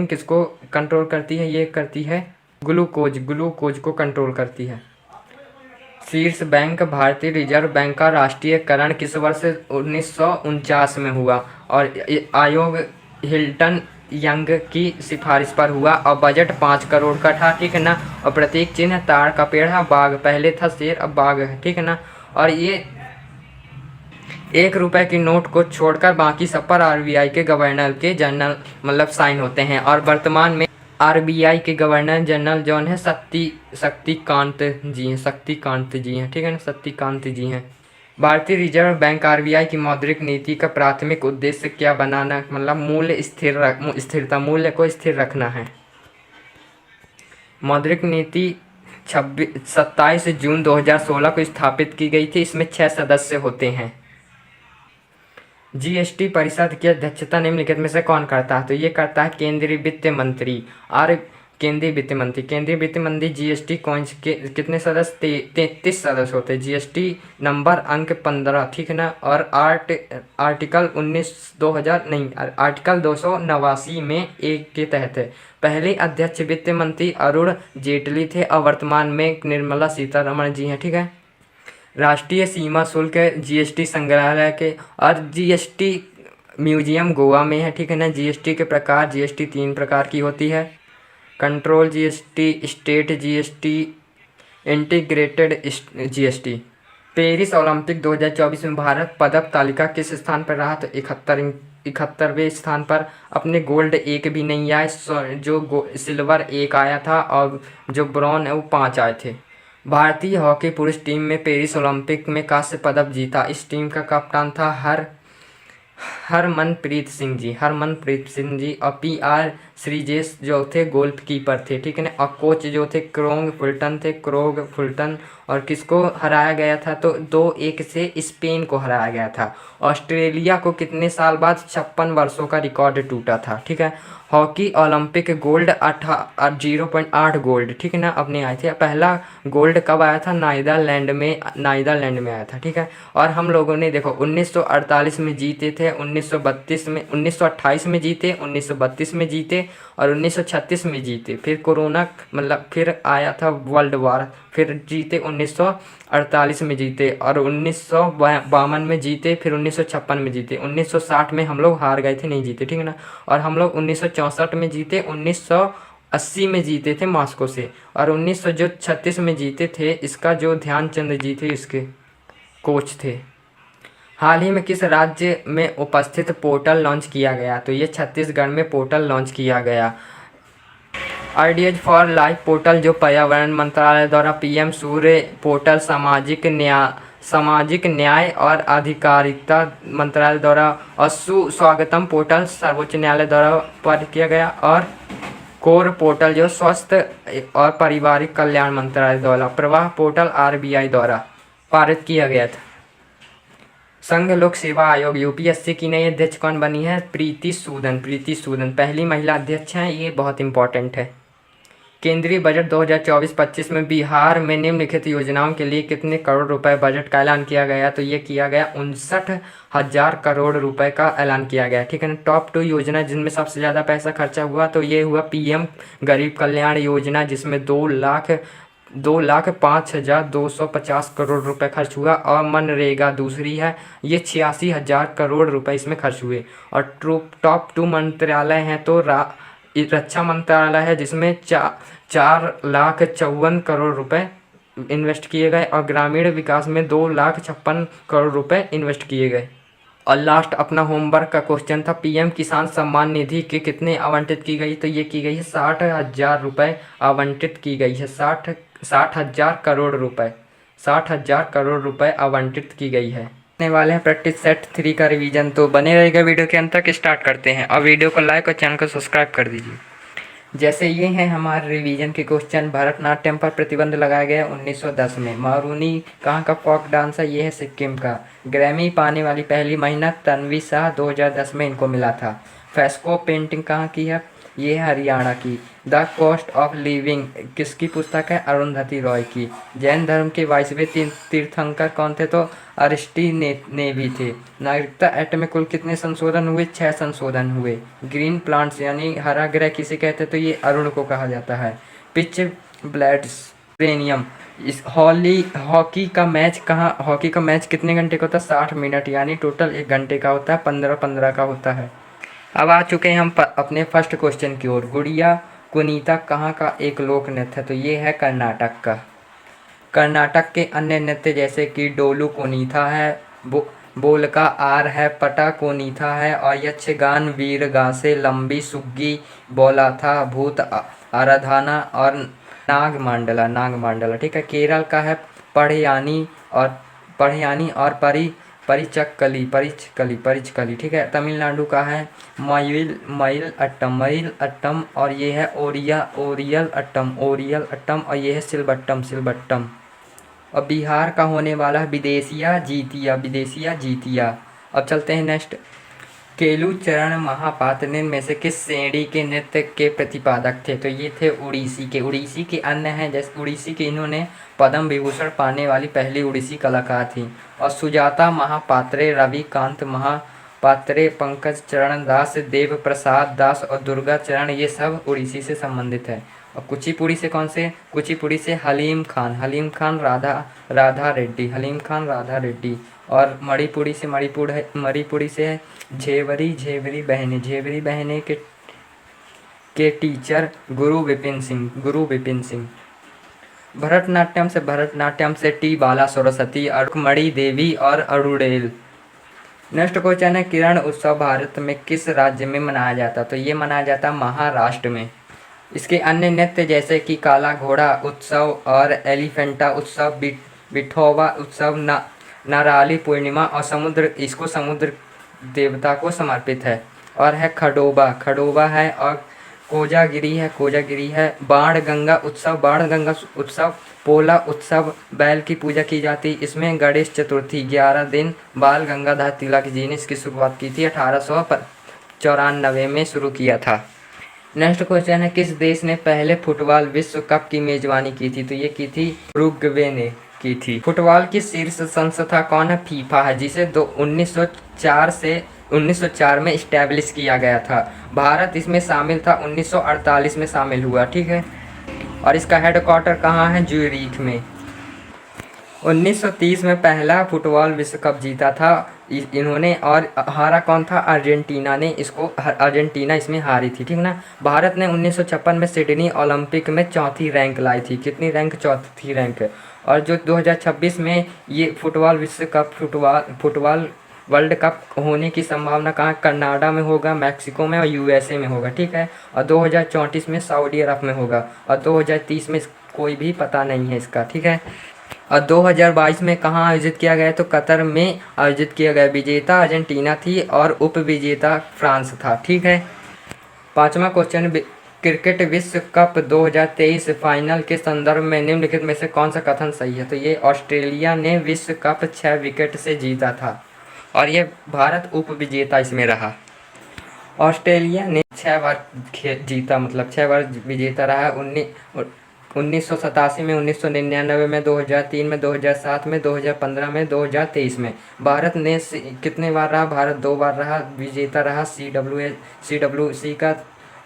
किसको कंट्रोल करती है? ये करती है ग्लूकोज को कंट्रोल करती है। शीर्ष बैंक भारतीय रिजर्व बैंक का राष्ट्रीयकरण किस वर्ष 1949 में हुआ? और आयोग हिल्टन यंग की सिफारिश पर हुआ और बजट 5 करोड़ का था। ठीक है ना। और प्रतीक चिन्ह ताड़ का पेड़ है, बाघ, पहले था शेर अब बाघ है। ठीक है ना। और ये 1 रुपए की नोट को छोड़कर बाकी सब पर आरबीआई के गवर्नर के जनरल मतलब साइन होते हैं। और वर्तमान में आरबीआई के गवर्नर जनरल जौन है शक्तिकांत जी हैं। ठीक है ना। शक्तिकांत जी हैं। भारतीय रिजर्व बैंक आरबीआई की मौद्रिक नीति का प्राथमिक उद्देश्य क्या बनाना मतलब मूल्य को स्थिर रखना है। मौद्रिक नीति 27 जून 2016 को स्थापित की गई थी। इसमें 6 सदस्य होते हैं। जीएसटी परिषद की अध्यक्षता निम्नलिखित में से कौन करता है? तो ये करता है केंद्रीय वित्त मंत्री। और केंद्रीय वित्त मंत्री जीएसटी कौन के कितने सदस्य? 33 सदस्य होते हैं। जीएसटी नंबर अंक 15। ठीक है ना। और आर्टिकल 289 में एक के तहत है। पहले अध्यक्ष वित्त मंत्री अरुण जेटली थे और वर्तमान में निर्मला सीतारमण जी हैं। ठीक है। राष्ट्रीय सीमा शुल्क जीएसटी संग्रहालय के और जीएसटी म्यूजियम गोवा में है। ठीक है ना। जीएसटी के प्रकार, जीएसटी 3 प्रकार की होती है। Control GST, state GST, integrated GST. Paris Olympic 2024 में भारत पदक तालिका किस स्थान पर रहा? तो 71वें स्थान पर। अपने गोल्ड 1 भी नहीं आए, जो सिल्वर 1 आया था और जो ब्रॉन्ज है वो 5 आए थे। भारतीय हॉकी पुरुष टीम में पेरिस ओलंपिक में कांस्य पदक जीता। इस टीम का कप्तान था हरमनप्रीत सिंह जी और पीआर श्रीजेश जो थे गोलकीपर थे। ठीक है ना। और कोच जो थे क्रोग फुल्टन और किसको हराया गया था? तो 2-1 से स्पेन को हराया गया था। ऑस्ट्रेलिया को कितने साल बाद 56 वर्षों का रिकॉर्ड टूटा था। ठीक है। Hockey Olympic gold 0.8 gold. ठीक है ना। अपने आए थे। पहला गोल्ड कब आया था? नाइदरलैंड में आया था। ठीक है। और हम लोगों ने देखो 1948 में जीते थे, 1928 में जीते, 1932 में जीते और 1936 में जीते। फिर कोरोना मतलब फिर आया था वर्ल्ड वार, फिर जीते 1948 में जीते और 1952 में जीते, फिर 1956 में जीते। 1960 में हम लोग हार गए थे, नहीं जीते। ठीक है ना। और हम लोग 1964 में जीते, 1980 में जीते थे मॉस्को से और 1936 में जीते थे। इसका जो ध्यानचंद जी थे इसके कोच थे। हाल ही में किस राज्य में उपस्थित पोर्टल लॉन्च किया गया? तो ये छत्तीसगढ़ में पोर्टल लॉन्च किया गया। आइडियाज फॉर लाइफ पोर्टल जो पर्यावरण मंत्रालय द्वारा पीएम सूर्य पोर्टल सामाजिक न्याय और अधिकारिता मंत्रालय द्वारा और स्वागतम पोर्टल सर्वोच्च न्यायालय द्वारा पारित किया गया। और कोर पोर्टल जो स्वास्थ्य और परिवारिक कल्याण मंत्रालय द्वारा, प्रवाह पोर्टल आरबीआई द्वारा पारित किया गया था। संघ लोक सेवा आयोग यूपीएससी की नई अध्यक्ष कौन बनी है? प्रीति सूदन पहली महिला अध्यक्ष हैं। ये बहुत इंपॉर्टेंट है। केंद्रीय बजट 2024-25 में बिहार में निम्नलिखित योजनाओं के लिए कितने करोड़ रुपए बजट का ऐलान किया गया? तो ये किया गया 59,000 करोड़ रुपए का ऐलान किया गया। ठीक है ना। टॉप 2 योजना जिनमें सबसे ज़्यादा पैसा खर्चा हुआ तो ये हुआ पीएम गरीब कल्याण योजना, जिसमें 2,05,250 करोड़ रुपए खर्च हुआ। और मनरेगा दूसरी है, ये 86,000 करोड़ रुपए इसमें खर्च हुए। और टॉप 2 मंत्रालय हैं तो रक्षा मंत्रालय है, जिसमें 4,54,000 करोड़ रुपए इन्वेस्ट किए गए। और ग्रामीण विकास में 2,56,000 करोड़ रुपए इन्वेस्ट किए गए। और लास्ट अपना होमवर्क का क्वेश्चन था, पीएम किसान सम्मान निधि के कितने आवंटित की गई? तो ये की गई है 60,000 रुपये आवंटित की गई है। 60,000 करोड़ रुपए, 60,000 करोड़ रुपए आवंटित की गई है। करने वाले हैं प्रैक्टिस सेट 3 का रिवीजन, तो बने रहेगा वीडियो के अंत तक। स्टार्ट करते हैं और वीडियो को लाइक और चैनल को सब्सक्राइब कर दीजिए। जैसे ये हैं हमारे रिवीजन के क्वेश्चन। भरतनाट्यम पर प्रतिबंध लगाया गया 1910 में। मारूनी कहाँ का फोक डांस है? ये है सिक्किम का। ग्रैमी पाने वाली पहली महिला तन्वी शाह, 2010 में इनको मिला था। फेस्को पेंटिंग कहाँ की है? ये है हरियाणा की। द कॉस्ट ऑफ लिविंग किसकी पुस्तक है? अरुंधति रॉय की। जैन धर्म के 22वें तीर्थंकर कौन थे? तो ने भी थे। नागरिकता एक्ट में कुल कितने संशोधन हुए? 6 संशोधन हुए। ग्रीन प्लांट्स यानी हरा ग्रह किसे कहते हैं? तो ये अरुण को कहा जाता है। पिच ब्लैड्स प्रेनियम इस हॉकी का मैच कितने घंटे का होता है? 60 मिनट, यानी टोटल 1 घंटे का होता है, 15-15 का होता है। अब आ चुके हैं हम अपने फर्स्ट क्वेश्चन की ओर। गुड़िया कुनीता कहाँ का एक लोक नृत्य है? तो ये है कर्नाटक का। कर्नाटक के अन्य नृत्य जैसे कि डोलू कोनीथा है, बोलका आर है, पटा कोनीथा है, और यक्षगान वीरगासे, लंबी सुग्गी, बोलाथा, भूत आराधना और नागमांडला। ठीक है। केरल का है पढ़यानी और परिचकली। ठीक है। तमिलनाडु का है मईल अट्टम, और ये है ओरियल अट्टम, और ये है सिलबट्टम। और बिहार का होने वाला है विदेशिया जीतिया। अब चलते हैं नेक्स्ट। केलू चरण महापात्र में से किस श्रेणी के नृत्य के प्रतिपादक थे? तो ये थे उड़ीसी के अन्य हैं, जैसे उड़ीसी के इन्होंने पद्म विभूषण पाने वाली पहली उड़ीसी कलाकार थी। और सुजाता महापात्रे, रविकांत महापात्रे, पंकज चरण दास, देव प्रसाद दास और दुर्गा चरण, ये सब उड़ीसी से संबंधित है। और कुचिपुड़ी से कौन से? कुचिपुड़ी से हलीम खान राधा रेड्डी। और मणिपुरी से है झेवरी बहने के टीचर गुरु विपिन सिंह। भरतनाट्यम से टी बाला सरस्वती, रुक्मणी देवी और अरुणेल। नेक्स्ट क्वेश्चन है, किरण उत्सव भारत में किस राज्य में मनाया जाता? तो ये मनाया जाता महाराष्ट्र में। इसके अन्य नृत्य जैसे कि काला घोड़ा उत्सव और एलिफेंटा उत्सव, बिठोवा उत्सव, नाराली पूर्णिमा और समुद्र देवता को समर्पित है। और है खडोबा है, और कोजागिरी है। बाण गंगा उत्सव, पोला उत्सव, बैल की पूजा की जाती। इसमें गणेश चतुर्थी 11 दिन बाल गंगाधर तिलक जी ने इसकी शुरुआत की थी, 1894 में शुरू किया था। नेक्स्ट क्वेश्चन है, किस देश ने पहले फुटबॉल विश्व कप की मेजबानी की थी? तो ये की थी उरुग्वे ने की थी। फुटबॉल की शीर्ष संस्था कौन है? फीफा है, जिसे 1904 में इस्टेब्लिश किया गया था। भारत इसमें शामिल था, 1948 में शामिल हुआ। ठीक है। और इसका हेडक्वार्टर कहाँ है? ज्यूरिख में। 1930 में पहला फुटबॉल विश्व कप जीता था इन्होंने, और हारा कौन था? अर्जेंटीना इसमें हारी थी। ठीक ना। भारत ने 1956 में सिडनी ओलंपिक में चौथी रैंक लाई थी। कितनी रैंक? चौथी रैंक। और जो 2026 में ये फुटबॉल वर्ल्ड कप होने की संभावना कहाँ? कनाडा में होगा, मैक्सिको में और यूएसए में होगा। ठीक है। और 2034 में सऊदी अरब में होगा, और 2030 में कोई भी पता नहीं है इसका। ठीक है। और 2022 में कहाँ आयोजित किया गया? तो कतर में आयोजित किया गया। विजेता अर्जेंटीना थी और उप विजेता फ्रांस था। ठीक है। 5वां क्वेश्चन, क्रिकेट विश्व कप 2023 फाइनल के संदर्भ में निम्नलिखित में से कौन सा कथन सही है? तो ये ऑस्ट्रेलिया ने विश्व कप 6 विकेट से जीता था, और ये भारत उप विजेता इसमें रहा। ऑस्ट्रेलिया ने 6 बार जीता, मतलब 6 बार विजेता रहा है। 1987 में, 1999 में, 2003 में, 2007 में, 2015 में, 2023 में। भारत ने कितने बार रहा? भारत 2 बार रहा, विजेता रहा CWC का।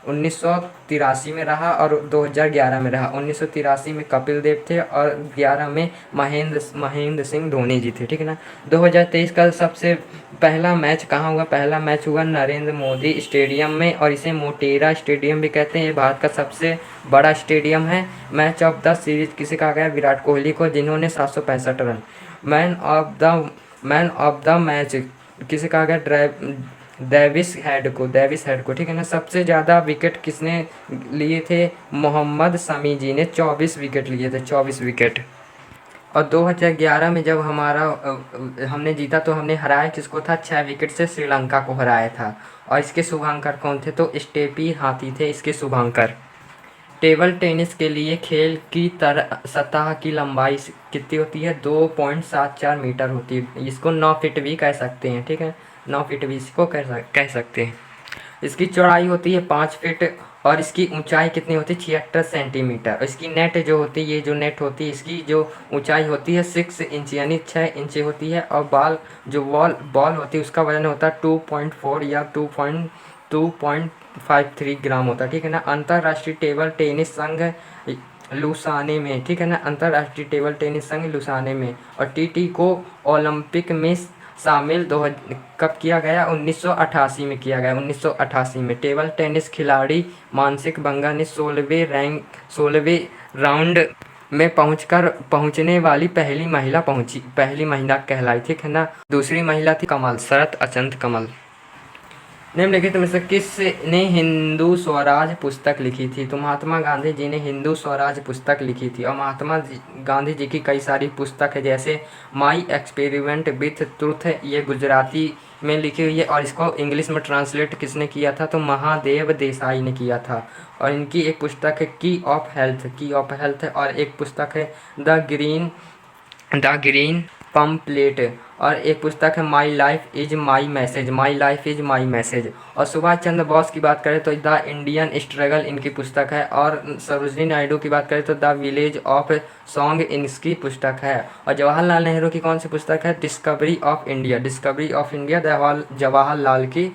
1983 में रहा और 2011 में रहा। 1983 में कपिल देव थे और 11 में महेंद्र सिंह धोनी जी थे, ठीक है ना। 2023 का सबसे पहला मैच कहाँ हुआ? पहला मैच हुआ नरेंद्र मोदी स्टेडियम में, और इसे मोटेरा स्टेडियम भी कहते हैं। ये भारत का सबसे बड़ा स्टेडियम है। मैच ऑफ द सीरीज किसे कहा गया? विराट कोहली को, जिन्होंने 765 run. Man of the match किसे कहा गया? डेविस हेड को, ठीक है ना। सबसे ज़्यादा विकेट किसने लिए थे? मोहम्मद शमी जी ने 24 विकेट लिए थे, 24 विकेट। और 2011 में जब हमने जीता तो हमने हराया किसको था? 6 विकेट से श्रीलंका को हराया था। और इसके शुभांकर कौन थे? तो स्टेपी हाथी थे इसके शुभांकर। टेबल टेनिस के लिए खेल की सतह की लंबाई कितनी होती है? 2.74 मीटर होती है। इसको 9 फीट भी कह सकते हैं, ठीक है। 9 फीट भी इसको कह सकते हैं। इसकी चौड़ाई होती है 5 फीट और इसकी ऊंचाई कितनी होती है? 76 सेंटीमीटर। और इसकी नेट जो होती है, ये जो नेट होती है, इसकी जो ऊंचाई होती है 6 इंच यानी 6 इंच होती है। और बॉल होती है, उसका वजन होता है 2.4 या 2.53 ग्राम होता है, ठीक है ना। अंतर्राष्ट्रीय टेबल टेनिस संघ लुसाने में, ठीक है ना। अंतर्राष्ट्रीय टेबल टेनिस संघ लुसाने में। और TT को ओलंपिक में शामिल कब किया गया? 1988 में किया गया। 1988 में टेबल टेनिस खिलाड़ी मानसिक बंगा ने 16वें राउंड में पहुंचने वाली पहली महिला कहलाई, ठीक है ना। दूसरी महिला थी शरत अचंत कमल। निम्नलिखित में से किसने हिंदू स्वराज पुस्तक लिखी थी? तो महात्मा गांधी जी ने हिंदू स्वराज पुस्तक लिखी थी। और महात्मा गांधी जी की कई सारी पुस्तक है, जैसे माई एक्सपेरिमेंट विथ ट्रुथ, ये गुजराती में लिखी हुई है। और इसको इंग्लिश में ट्रांसलेट किसने किया था? तो महादेव देसाई ने किया था। और इनकी एक पुस्तक है की ऑफ हेल्थ है। और एक पुस्तक है द ग्रीन पम्पलेट। और एक पुस्तक है my life is my message. और सुभाष चंद्र बोस की बात करें तो द इंडियन स्ट्रगल इनकी पुस्तक है। और सरोजिनी नायडू की बात करें तो द विलेज ऑफ सॉन्ग इनकी पुस्तक है। और जवाहरलाल नेहरू की कौन सी पुस्तक है? डिस्कवरी ऑफ इंडिया जवाहरलाल की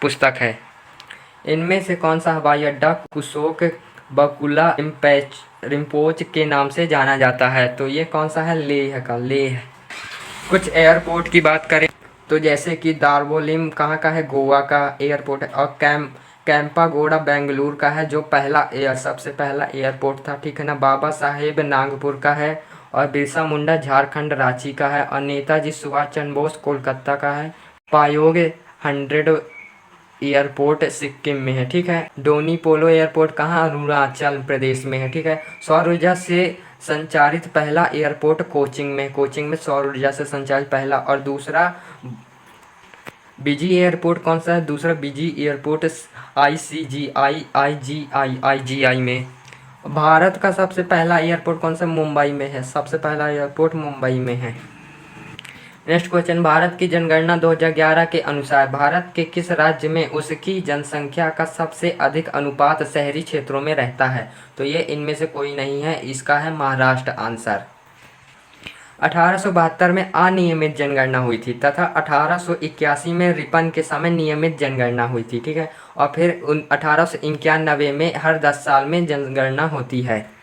पुस्तक है। इनमें से कौन सा हवाई अड्डा कुशोक बकुला रिम्पोच के नाम से जाना जाता है? तो ये कौन सा है? लेह। कुछ एयरपोर्ट की बात करें तो जैसे कि दार्वोलिम कहाँ का है? गोवा का एयरपोर्ट है। और कैंपागोड़ा बेंगलुरु का है, जो सबसे पहला एयरपोर्ट था, ठीक है ना। बाबा साहेब नागपुर का है। और बिरसा मुंडा झारखंड रांची का है। और नेताजी सुभाष चंद्र बोस कोलकाता का है। पायोग 100 एयरपोर्ट सिक्किम में है, ठीक है। डोनी पोलो एयरपोर्ट कहाँ? अरुणाचल प्रदेश में है, ठीक है। सौर ऊर्जा से संचालित पहला एयरपोर्ट कोचिंग में सौर ऊर्जा से संचालित पहला। और दूसरा बीजी एयरपोर्ट कौन सा है? दूसरा बीजी एयरपोर्ट ICGI में। भारत का सबसे पहला एयरपोर्ट कौन सा? मुंबई में है। सबसे पहला एयरपोर्ट मुंबई में है। नेक्स्ट क्वेश्चन, भारत की जनगणना 2011 के अनुसार भारत के किस राज्य में उसकी जनसंख्या का सबसे अधिक अनुपात शहरी क्षेत्रों में रहता है? तो ये इनमें से कोई नहीं है, इसका है महाराष्ट्र आंसर। 1872 में अनियमित जनगणना हुई थी तथा 1881 में रिपन के समय नियमित जनगणना हुई थी, ठीक है। और फिर 1891 में हर 10 साल में जनगणना होती है।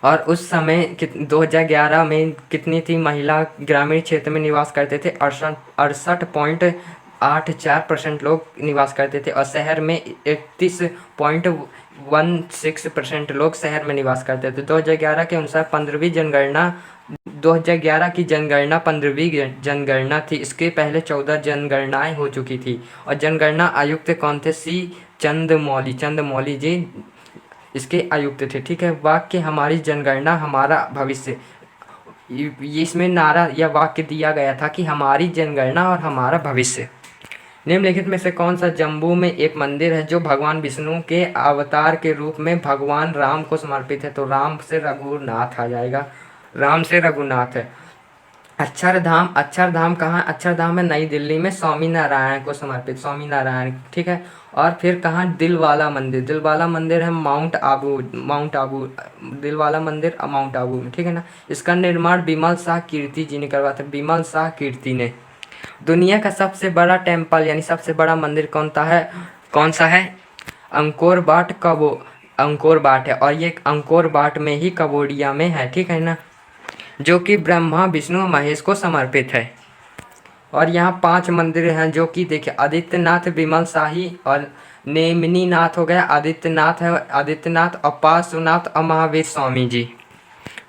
और उस समय 2011 में कितनी थी महिला ग्रामीण क्षेत्र में निवास करते थे? 68.84% लोग निवास करते थे। और शहर में 31.16% लोग शहर में निवास करते थे। 2011 के अनुसार 2011 की जनगणना 15वीं जनगणना थी। इसके पहले 14 जनगणनाएं हो चुकी थी। और जनगणना आयुक्त कौन थे? चंद्रमौली जी इसके आयुक्त थे, ठीक है। वाक्य हमारी जनगणना हमारा भविष्य, ये इसमें नारा या वाक्य दिया गया था कि हमारी जनगणना और हमारा भविष्य। निम्नलिखित में से कौन सा जम्मू में एक मंदिर है जो भगवान विष्णु के अवतार के रूप में भगवान राम को समर्पित है? तो राम से रघुनाथ आ जाएगा, राम से रघुनाथ है। अक्षरधाम, अक्षरधाम कहाँ है? अक्षरधाम है नई दिल्ली में, स्वामी नारायण को समर्पित, स्वामी नारायण, ठीक है। और फिर कहाँ? दिलवाला मंदिर, दिलवाला मंदिर है माउंट आबू, माउंट आबू, दिलवाला मंदिर माउंट आबू में, ठीक है ना। इसका निर्माण बिमल शाह कीर्ति जी ने करवाया था, बिमल शाह कीर्ति ने। दुनिया का सबसे बड़ा टेम्पल यानी सबसे बड़ा मंदिर कौन सा है? अंकोर बाट कबो, अंकोर बाट है, और ये अंकोर बाट में ही कबोडिया में है, ठीक है ना, जो कि ब्रह्मा विष्णु और महेश को समर्पित है। और यहाँ 5 मंदिर हैं जो कि देखिए, आदित्यनाथ, विमल शाही और नेमिनी नाथ हो गया, आदित्यनाथ है, आदित्यनाथ और पार्श्वनाथ और महावीर स्वामी जी।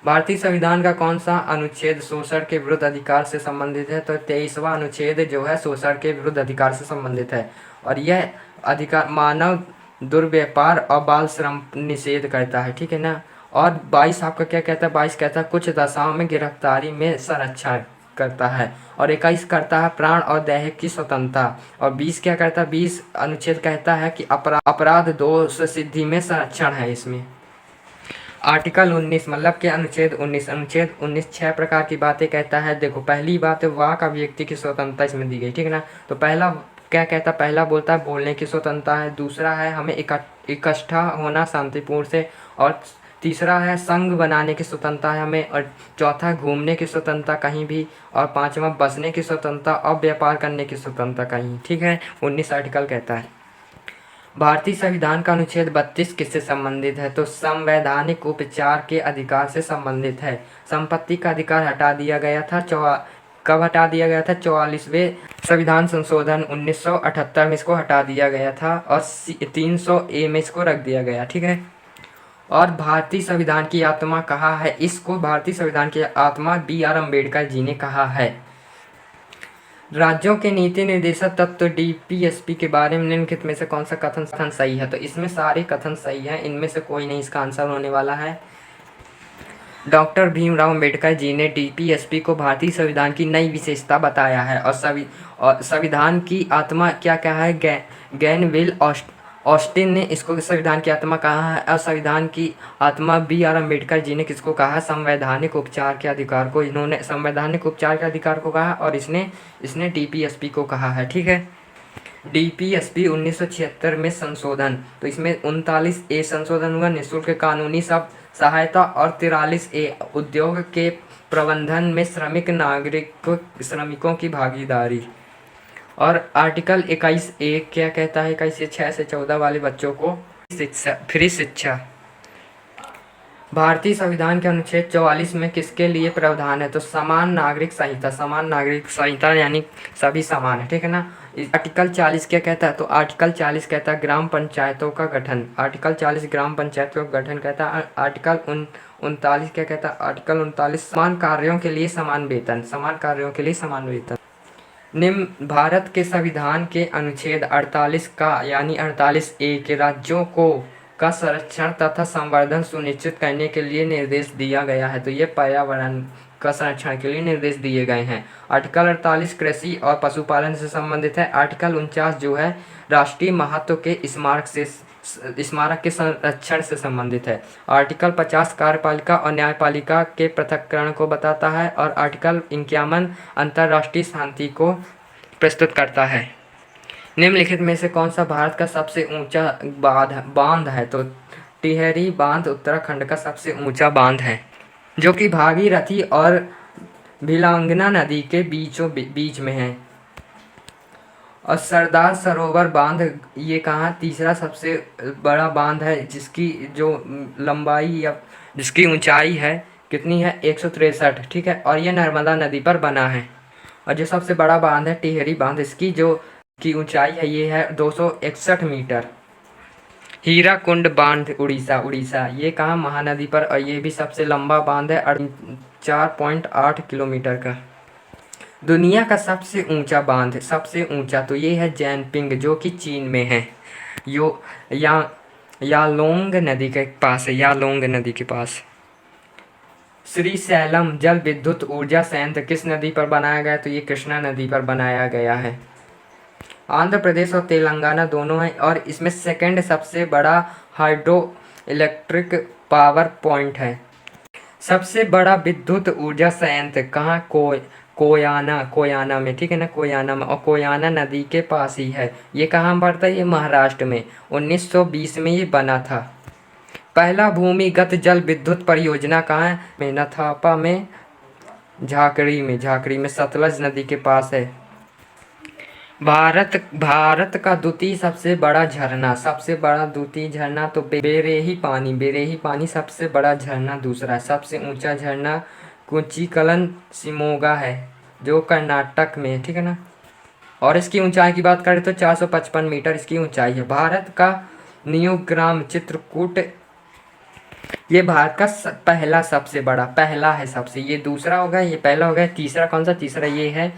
भारतीय संविधान का कौन सा अनुच्छेद शोषण के विरुद्ध अधिकार से संबंधित है? तो 23वां अनुच्छेद जो है शोषण के विरुद्ध अधिकार से संबंधित है, और यह अधिकार मानव दुर्व्यापार और बाल श्रम निषेध करता है, ठीक है ना। और 22 आपका क्या कहता है? 22 कहता है कुछ दशाओं में गिरफ्तारी में संरक्षण करता है, और 21 करता है प्राण और देह की स्वतंत्रता, और 20 क्या करता है? 20 अनुच्छेद कहता है कि अपराध दोष सिद्धि में संरक्षण है इसमें। आर्टिकल 19 मतलब के अनुच्छेद 19 6 प्रकार की बातें कहता है। देखो, पहली बात है वाक अभिव्यक्ति की स्वतंत्रता इसमें दी गई, ठीक है ना। तो पहला क्या कहता है? पहला बोलता है बोलने की स्वतंत्रता है, दूसरा है हमें इकट्ठा होना शांतिपूर्ण से, और तीसरा है संघ बनाने की स्वतंत्रता है हमें, और चौथा घूमने की स्वतंत्रता कहीं भी, और पांचवा बसने की स्वतंत्रता और व्यापार करने की स्वतंत्रता कहीं, ठीक है। 19 आर्टिकल कहता है। भारतीय संविधान का अनुच्छेद 32 किससे संबंधित है? तो संवैधानिक उपचार के अधिकार से संबंधित है। संपत्ति का अधिकार हटा दिया गया था, कब हटा दिया गया था? 44वें संविधान संशोधन 1978 में इसको हटा दिया गया था, और 300A में इसको रख दिया गया, ठीक है। और भारतीय संविधान की आत्मा कहा है? इसको भारतीय संविधान की आत्मा BR अम्बेडकर जी ने कहा है। राज्यों के नीति निर्देशक तत्व DPSP के बारे में निम्नलिखित में से कौन सा कथन सही है? तो इसमें सारे कथन सही हैं, इनमें से कोई नहीं इसका आंसर होने वाला है। डॉक्टर भीमराव अम्बेडकर जी ने DPSP को भारतीय संविधान की नई विशेषता बताया है, और संविधान की आत्मा क्या कहा है? गैनविल ऑस्टिन ने इसको संविधान की आत्मा कहा है, और संविधान की आत्मा BR अम्बेडकर जी ने किसको कहा है? संवैधानिक उपचार के अधिकार को, इन्होंने संवैधानिक उपचार के अधिकार को कहा, और इसने DPSP को कहा है, ठीक है। DPSP 1976 में संशोधन, तो इसमें 39A संशोधन हुआ, निःशुल्क कानूनी सब सहायता, और 43A उद्योग के प्रबंधन में श्रमिकों की भागीदारी। और आर्टिकल 21A क्या कहता है? 21 6 से 14 वाले बच्चों को फ्री शिक्षा। भारतीय संविधान के अनुच्छेद 44 में किसके लिए प्रावधान है? तो समान नागरिक संहिता, समान नागरिक संहिता यानी सभी समान है, ठीक है ना। आर्टिकल 40 क्या कहता है? तो आर्टिकल 40 कहता है ग्राम पंचायतों का गठन, आर्टिकल 40 ग्राम पंचायतों का गठन कहता है। आर्टिकल 39 क्या कहता है? आर्टिकल 39 समान कार्यों के लिए समान वेतन, समान कार्यों के लिए समान वेतन। निम्न भारत के संविधान के अनुच्छेद 48 का यानी 48A के राज्यों को का संरक्षण तथा संवर्धन सुनिश्चित करने के लिए निर्देश दिया गया है। तो ये पर्यावरण का संरक्षण के लिए निर्देश दिए गए हैं। आर्टिकल 48 कृषि और पशुपालन से संबंधित है। आर्टिकल 49 जो है राष्ट्रीय महत्व के स्मारक के संरक्षण से संबंधित है। आर्टिकल 50 कार्यपालिका और न्यायपालिका के पृथक्करण को बताता है, और आर्टिकल 51 अंतर्राष्ट्रीय शांति को प्रस्तुत करता है। निम्नलिखित में से कौन सा भारत का सबसे ऊंचा बांध है? तो टिहरी बांध उत्तराखंड का सबसे ऊंचा बांध है, जो कि भागीरथी और भिलांगना नदी के बीच में है। और सरदार सरोवर बांध ये कहाँ? तीसरा सबसे बड़ा बांध है, जिसकी जो लंबाई या जिसकी ऊंचाई है कितनी है? 163, ठीक है। और ये नर्मदा नदी पर बना है। और जो सबसे बड़ा बांध है टिहरी बांध, इसकी जो की ऊंचाई है ये है 261 मीटर। हीराकुंड बांध उड़ीसा ये कहाँ? महानदी पर, और ये भी सबसे लंबा बांध है 4.8 किलोमीटर का। दुनिया का सबसे ऊंचा बांध, सबसे ऊंचा तो ये है जैनपिंग, जो कि चीन में है। यालोंग नदी के पास है, यालोंग नदी के पास। श्रीशैलम जल विद्युत ऊर्जा संयंत्र किस नदी पर बनाया गया? तो ये कृष्णा नदी पर बनाया गया है। आंध्र प्रदेश और तेलंगाना दोनों हैं, और इसमें सेकंड सबसे बड़ा हाइड्रो इलेक्ट्रिक पावर पॉइंट है। सबसे बड़ा विद्युत ऊर्जा संयंत्र कहाँ? कोयाना में, ठीक है ना, कोयाना में, और कोयाना नदी के पास ही है। ये कहाँ पड़ता है? ये महाराष्ट्र में। 1920 में ये बना था। पहला भूमिगत जल विद्युत परियोजना कहाँ है? मेनाथापा में, झाकड़ी में सतलज नदी के पास है। भारत का द्वितीय सबसे बड़ा झरना तो बेरेही पानी सबसे बड़ा झरना। दूसरा सबसे ऊंचा झरना कुचिकलन शिमोगा है, जो कर्नाटक में है, ठीक है ना। और इसकी ऊंचाई की बात करें तो 455 मीटर इसकी ऊंचाई है। भारत का नियोग्राम चित्रकूट, ये भारत का पहला है सबसे। ये दूसरा होगा, ये पहला होगा। तीसरा कौन सा? तीसरा ये है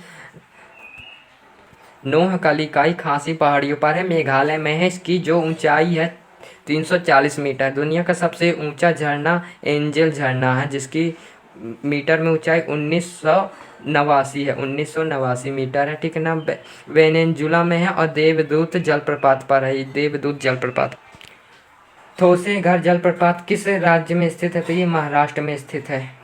नोहकलिकाई खासी पहाड़ियों पर है, मेघालय में है। इसकी जो ऊंचाई है 340 मीटर। दुनिया का सबसे ऊंचा झरना एंजल झरना है, जिसकी मीटर में ऊंचाई 1989 मीटर है, ठीक है ना। वेनेजुला में है और देवदूत जलप्रपात पर है। देवदूत जलप्रपात। थोसेघर जलप्रपात किस राज्य में स्थित है? तो ये महाराष्ट्र में स्थित है।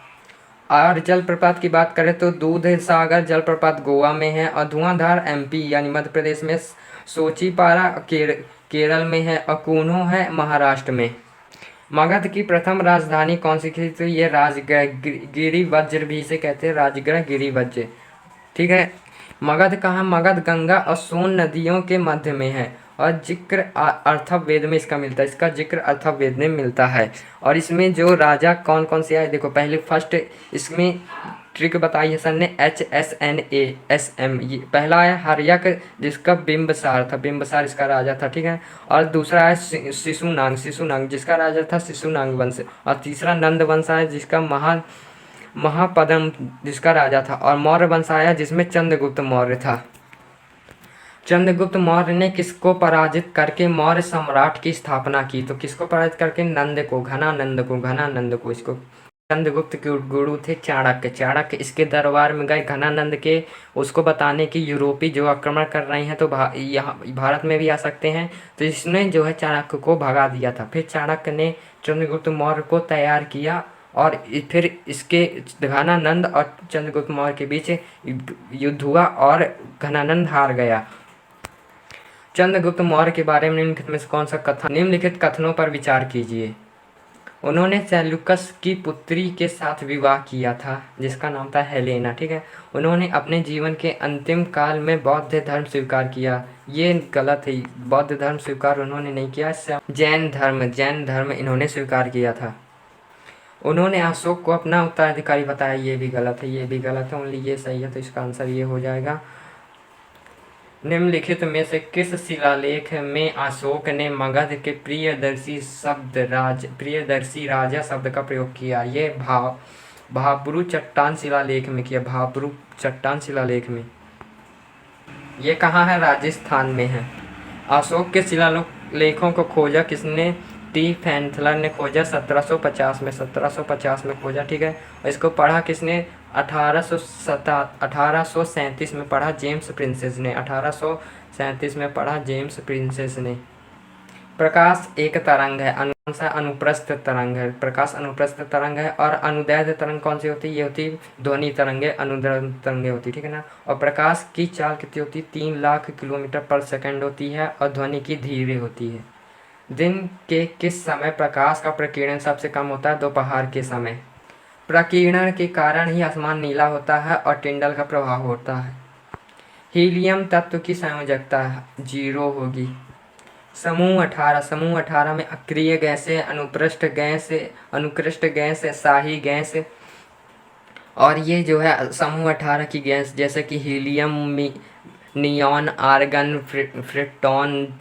और जलप्रपात की बात करें तो दूध सागर जलप्रपात गोवा में है, और धुआंधार एमपी यानी मध्य प्रदेश में, सोचीपारा केरल में है, और कूनो है महाराष्ट्र में। मगध की प्रथम राजधानी कौन सी थी? तो ये राजगृह गिरिवज्र भी इसे कहते हैं, राजगृह गिरिवज्र, ठीक है। मगध कहाँ? मगध गंगा और सोन नदियों के मध्य में है, और जिक्र अर्थववेद में इसका मिलता है। इसका जिक्र अर्थववेद में मिलता है। और इसमें जो राजा कौन कौन से आए देखो, पहले फर्स्ट इसमें ट्रिक बताई है सर ने, HSNASM। ये पहला है हर्यक, जिसका बिंबसार था, बिंबसार इसका राजा था, ठीक है। और दूसरा है शिशुनांग, जिसका राजा था शिशुनांग वंश। और तीसरा नंद वंश है, जिसका महापद्म जिसका राजा था। और मौर्य वंश आया, जिसमें चंद्रगुप्त मौर्य था। चंद्रगुप्त मौर्य ने किसको पराजित करके मौर्य सम्राट की स्थापना की? तो किसको पराजित करके? घनानंद को। इसको चंद्रगुप्त के गुरु थे चाणक्य इसके दरबार में गए घनानंद के, उसको बताने कि यूरोपी जो आक्रमण कर रहे हैं तो यहाँ भारत में भी आ सकते हैं। तो इसने जो है चाणक्य को भगा दिया था। फिर चाणक्य ने चंद्रगुप्त मौर्य को तैयार किया, और फिर इसके घनानंद और चंद्रगुप्त मौर्य के बीच युद्ध हुआ और घनानंद हार गया। चंद्रगुप्त मौर्य के बारे में निम्नलिखित में से कौन सा कथन? निम्नलिखित कथनों पर विचार कीजिए। उन्होंने सेल्यूकस की पुत्री के साथ विवाह किया था, जिसका नाम था हेलेना, ठीक है। उन्होंने अपने जीवन के अंतिम काल में बौद्ध धर्म स्वीकार किया। ये गलत है, बौद्ध धर्म स्वीकार उन्होंने नहीं किया। जैन धर्म इन्होंने स्वीकार किया था। उन्होंने अशोक को अपना उत्तराधिकारी बताया। ये भी गलत है, ओनली ये सही है। तो इसका आंसर ये हो जाएगा। निम्नलिखित में से किस शिलालेख में अशोक ने मगध के प्रियदर्शी राजा शब्द का प्रयोग किया? ये भाब्रू चट्टान शिलालेख में किया। भाब्रू चट्टान शिलालेख में। ये कहाँ है? राजस्थान में है। अशोक के शिलालेखों को खोजा किसने? टी फैंथलर ने खोजा 1750 में खोजा, ठीक है। और इसको पढ़ा किसने? 1837 में पढ़ा जेम्स प्रिंसेस ने। 1837 में पढ़ा जेम्स प्रिंसेस ने। प्रकाश एक तरंग है, अनुप्रस्थ तरंग है। प्रकाश अनुप्रस्थ तरंग है। और अनुदैर्ध्य तरंग कौन सी होती है? ये होती ध्वनि तरंगे, अनुदैर्ध्य तरंगे होती, ठीक है ना। और प्रकाश की चाल कितनी होती है? 3 लाख किलोमीटर पर सेकंड होती है, और ध्वनि की धीरे होती है। दिन के किस समय प्रकाश का प्रकीर्णन सबसे कम होता है? दोपहर के समय। प्रकीर्णन के कारण ही आसमान नीला होता है और टिंडल का प्रभाव होता है। हीलियम तत्व की संयोजकता 0 होगी। समूह 18 में अक्रिय गैसें, अनुकृष्ट गैस, शाही गैस। और ये जो है समूह 18 की गैस, जैसे कि helium, neon, argon, krypton,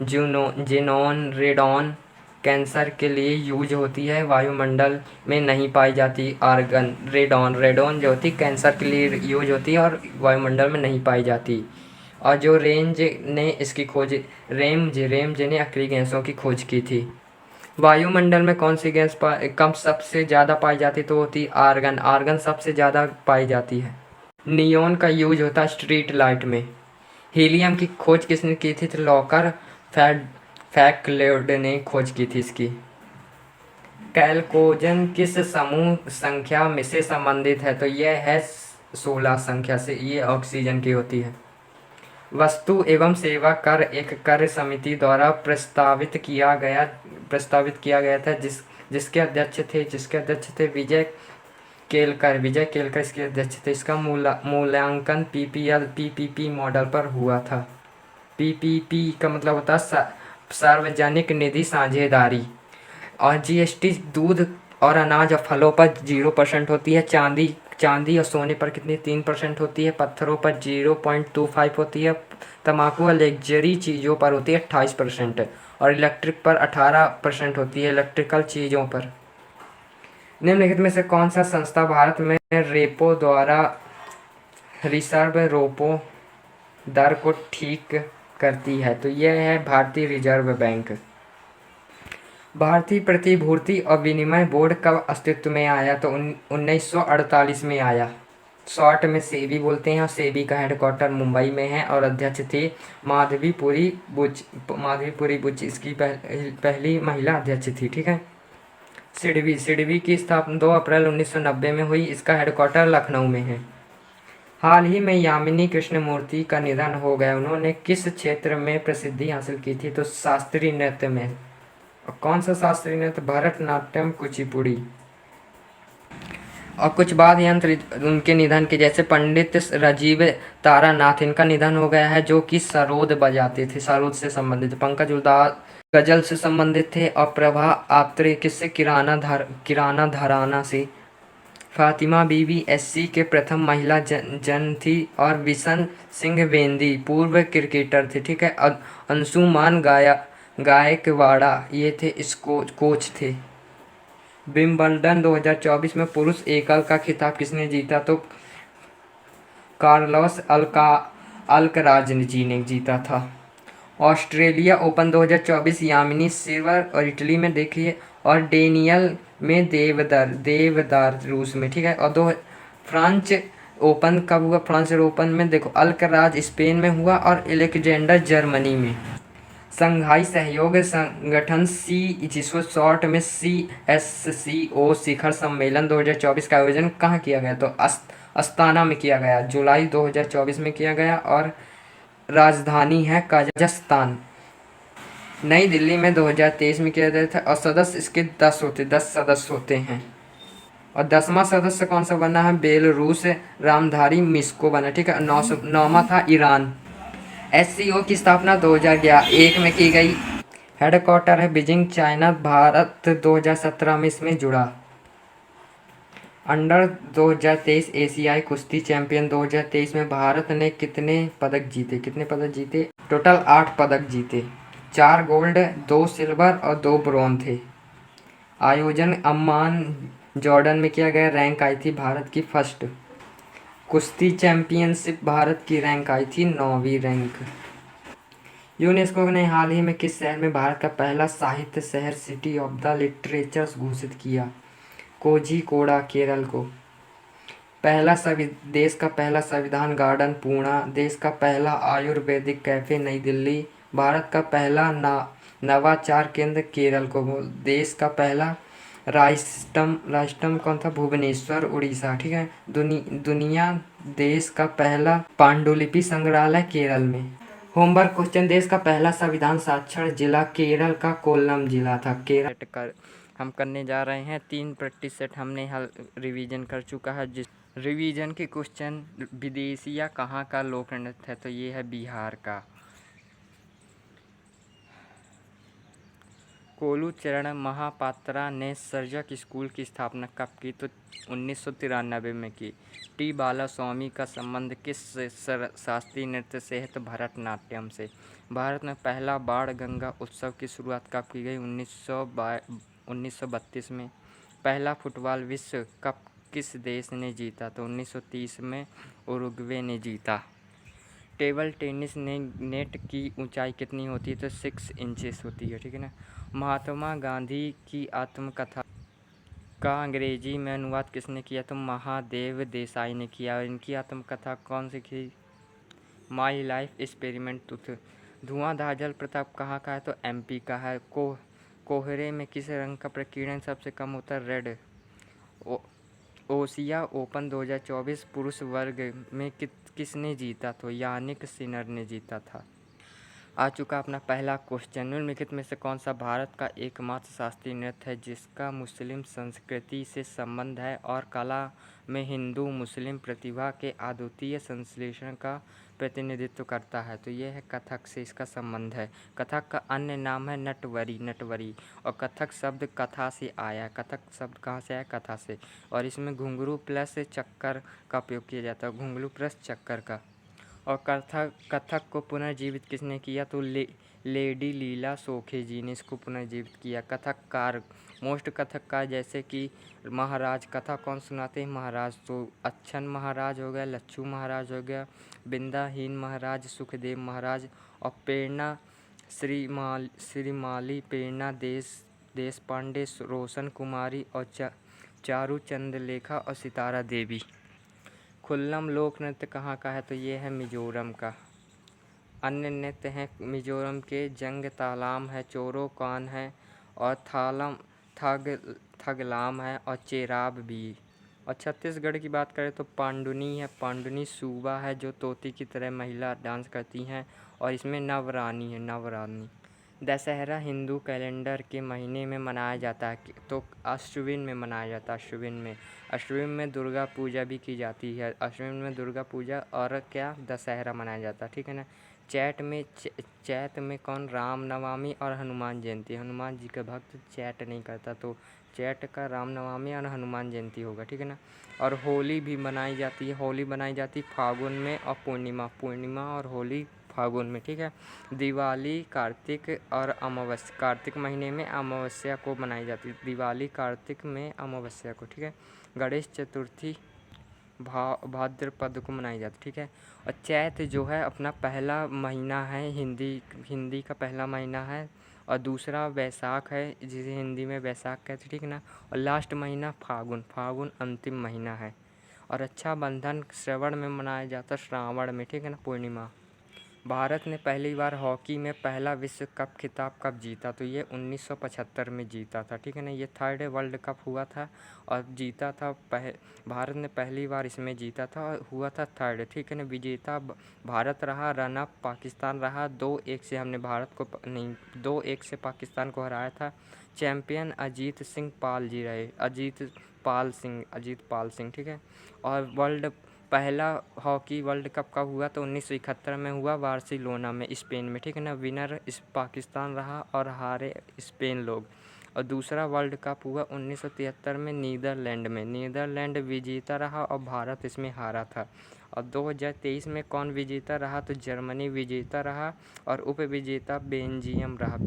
xenon, radon cancer के लिए यूज होती है, वायुमंडल में नहीं पाई जाती। आर्गन, रेडॉन जो होती कैंसर के लिए यूज होती है और वायुमंडल में नहीं पाई जाती। और जो रेंज ने इसकी खोज रेमज ने अक्रिय गैसों की खोज की थी। वायुमंडल में कौन सी गैस कम सबसे ज़्यादा पाई जाती? तो होती आर्गन सबसे ज़्यादा पाई जाती है। नियॉन का यूज होता है स्ट्रीट लाइट में। हीलियम की खोज किसने की थी? तो लॉकर फैक्लेड ने खोज की थी इसकी। कैल्कोजन किस समूह संख्या में से संबंधित है? तो यह है 16 संख्या से, ये ऑक्सीजन की होती है। वस्तु एवं सेवा कर एक कर समिति द्वारा प्रस्तावित किया गया था, जिसके अध्यक्ष थे विजय केलकर इसके अध्यक्ष थे। इसका मूल्यांकन पीपीपी मॉडल पर हुआ था। पीपीपी का मतलब होता है सार्वजनिक निधि साझेदारी। और जीएसटी दूध और अनाज और फलों पर 0% होती है। चांदी और सोने पर कितनी 3% होती है। पत्थरों पर 0.25 होती है। तंबाकू और लग्जरी चीज़ों पर होती है 28%। और इलेक्ट्रिक पर 18% होती है, इलेक्ट्रिकल चीज़ों पर। निम्नलिखित में से कौन सा संस्था भारत में रेपो द्वारा रिवर्स रेपो दर को ठीक करती है? तो यह है भारतीय रिजर्व बैंक। भारतीय प्रतिभूति और विनिमय बोर्ड कब अस्तित्व में आया? तो 1948 में आया। शॉर्ट में सेबी बोलते हैं, और सेबी का हेडक्वार्टर मुंबई में है, और अध्यक्ष थी माधवीपुरी बुच इसकी पहली महिला अध्यक्ष थी। ठीक है। सिडबी की स्थापना 2 अप्रैल 1990 में हुई। इसका हेडक्वार्टर लखनऊ में है। हाल ही में यामिनी कृष्णमूर्ति का निधन हो गया। उन्होंने किस क्षेत्र में प्रसिद्धि हासिल की थी? तो शास्त्रीय नृत्य में। और कौन सा शास्त्रीय नृत्य? भरतनाट्यम, कुचिपुड़ी। और कुछ वाद्य यंत्र उनके निधन के, जैसे पंडित राजीव तारानाथ, इनका निधन हो गया है, जो कि सरोद बजाते थे, सरोद से संबंधित। पंकज उधास गजल से संबंधित थे। और प्रभा आत्रे किससे? किराना घराना से। फातिमा बीबी एससी के प्रथम महिला जन थी। और बिशन सिंह बेंदी पूर्व क्रिकेटर थे। ठीक है। अंशुमान गायकवाड़ा ये थे कोच थे। विंबलडन 2024 में पुरुष एकल का खिताब किसने जीता? तो कार्लोस अल्कराज जी ने जीता था। ऑस्ट्रेलिया ओपन 2024 यामिनी सिल्वर और इटली में देखिए, और डेनियल में देवदार रूस में। ठीक है। और फ्रांस ओपन कब हुआ? फ्रांस ओपन में देखो, अल्कराज स्पेन में हुआ, और अलेक्जेंडर जर्मनी में। संघाई सहयोग संगठन जिसको शॉर्ट में CSCO शिखर सम्मेलन 2024 का आयोजन कहाँ किया गया? तो अस्ताना में किया गया, जुलाई 2024 में किया गया, और राजधानी है कजाकिस्तान। नई दिल्ली में 2023 में किया गया था। और सदस्य इसके 10 सदस्य होते हैं। और 10वां सदस्य कौन सा बना है? बेलारूस रामधारी मिस्को बना। ठीक है। 9वां था ईरान। SCO की स्थापना 2001 में की गई। हेडक्वार्टर है बीजिंग, चाइना। भारत 2017 में इसमें जुड़ा। अंडर 2023 एशियाई कुश्ती चैंपियन 2023 में भारत ने कितने पदक जीते? टोटल 8 पदक जीते। 4 गोल्ड, 2 सिल्वर और 2 ब्रोंज थे। आयोजन अम्मान जॉर्डन में किया गया। रैंक आई थी भारत की फर्स्ट। कुश्ती चैंपियनशिप भारत की रैंक आई थी 9वीं रैंक। यूनेस्को ने हाल ही में किस शहर में भारत का पहला साहित्य शहर सिटी ऑफ द लिटरेचर घोषित किया? कोझिकोड़ा, केरल को। देश का पहला संविधान गार्डन पूना। देश का पहला आयुर्वेदिक कैफे नई दिल्ली। भारत का पहला नवाचार केंद्र केरल को। देश का पहला राष्ट्रम कौन था? भुवनेश्वर, उड़ीसा। ठीक है। दुनिया देश का पहला पांडुलिपि संग्रहालय केरल में। होमवर्क क्वेश्चन, देश का पहला संविधान साक्षर जिला केरल का कोल्लम जिला था। केरल हम करने जा रहे हैं 3% हमने हल रिवीजन कर चुका है। जिस रिवीजन के क्वेश्चन, विदेशिया कहाँ का लोक नृत्य है? तो ये है बिहार का। कोलू चरण महापात्रा ने सर्जक स्कूल की स्थापना कब की? तो 1993 में की। टी बालास्वामी का संबंध किस शास्त्रीय नृत्य से है? तो भरतनाट्यम से। भारत में पहला बाण गंगा उत्सव की शुरुआत कब की गई? 1932 में। पहला फुटबॉल विश्व कप किस देश ने जीता? तो 1930 में उरुग्वे ने जीता। टेबल टेनिस नेट की ऊंचाई कितनी होती है? तो 6 इंचेस होती है। ठीक है ना। महात्मा गांधी की आत्मकथा का अंग्रेजी में अनुवाद किसने किया? तो महादेव देसाई ने किया। और इनकी आत्मकथा कौन सी थी? My life experiment tooth. धुआंधार जल प्रताप कहाँ का है? तो MP का है। कोहरे में किस रंग का प्रकीर्णन सबसे कम होता है? रेड। एशिया ओपन 2024 पुरुष वर्ग में किसने जीता? तो यानिक सिनर ने जीता था। आ चुका अपना पहला क्वेश्चन। निम्नलिखित में से कौन सा भारत का एकमात्र शास्त्रीय नृत्य है जिसका मुस्लिम संस्कृति से संबंध है और कला में हिंदू मुस्लिम प्रतिभा के अद्वितीय संश्लेषण का प्रतिनिधित्व करता है? तो ये है कथक से इसका संबंध है। कथक का अन्य नाम है नटवरी। और कथक शब्द कथा से आया है। कथक शब्द कहाँ से आया? कथा से। और इसमें घुंघरू प्लस चक्कर का उपयोग किया जाता है, घुंघरू प्लस चक्कर का। और कथक को पुनर्जीवित किसने किया? तो लेडी लीला सोखे जी ने इसको पुनर्जीवित किया। कथककार, मोस्ट कथककार जैसे कि महाराज, कथा कौन सुनाते हैं? महाराज। तो अच्छन महाराज हो गया, लच्छू महाराज हो गया, बिंदाहीन महाराज, सुखदेव महाराज। और प्रेरणा श्रीमाली, प्रेरणा देश पांडे, रोशन कुमारी और चारू चंद्रलेखा और सितारा देवी। खुल्लम लोक नृत्य कहाँ का है? तो ये है मिजोरम का। अन्य नृत्य हैं मिजोरम के जंग तालाम है, चोरो कान है और थगलाम है और चेराब भी। और छत्तीसगढ़ की बात करें तो पांडुनी है। पांडुनी सूबा है जो तोती की तरह महिला डांस करती हैं। और इसमें नवरानी है, नवरानी। दशहरा हिंदू कैलेंडर के महीने में मनाया जाता है, तो अश्विन में मनाया जाता है। अश्विन में दुर्गा पूजा भी की जाती है। अश्विन में दुर्गा पूजा और क्या, दशहरा मनाया जाता है, ठीक है ना। चैत में कौन? रामनवमी और हनुमान जयंती। हनुमान जी का भक्त चैट नहीं करता, तो चैत का रामनवमी और हनुमान जयंती होगा, ठीक है ना। और होली भी मनाई जाती है। होली मनाई जाती है फागुन में और पूर्णिमा और होली फागुन में, ठीक है। दिवाली कार्तिक और अमावस्या, कार्तिक महीने में अमावस्या को मनाई जाती है। दिवाली कार्तिक में अमावस्या को, ठीक है। गणेश चतुर्थी भाद्रपद को मनाई जाती है, ठीक है। और चैत जो है अपना पहला महीना है, हिंदी का पहला महीना है। और दूसरा वैशाख है जिसे हिंदी में वैशाख कहते हैं, ठीक है ना। और लास्ट महीना फागुन अंतिम महीना है। और रक्षाबंधन श्रवण में मनाया जाता है, श्रावण में, ठीक है ना, पूर्णिमा। भारत ने पहली बार हॉकी में पहला विश्व कप खिताब कब जीता? तो ये 1975 में जीता था, ठीक है ना। ये थर्ड वर्ल्ड कप हुआ था और जीता था भारत ने पहली बार इसमें जीता था और हुआ था थर्ड, ठीक है ना। विजेता भारत रहा, रनअप पाकिस्तान रहा। 2-1 से हमने भारत को नहीं 2-1 से पाकिस्तान को हराया था। चैंपियन अजीत पाल जी रहे, अजीत पाल सिंह, ठीक है। और पहला हॉकी वर्ल्ड कप कब हुआ? तो 1971 में हुआ, बार्सिलोना में, स्पेन में, ठीक है ना। विनर इस पाकिस्तान रहा और हारे स्पेन लोग। और दूसरा वर्ल्ड कप हुआ 1973 में नीदरलैंड विजेता रहा और भारत इसमें हारा था। और 2023 में कौन विजेता रहा? तो जर्मनी विजेता रहा और उपविजेता बेल्जियम रहा,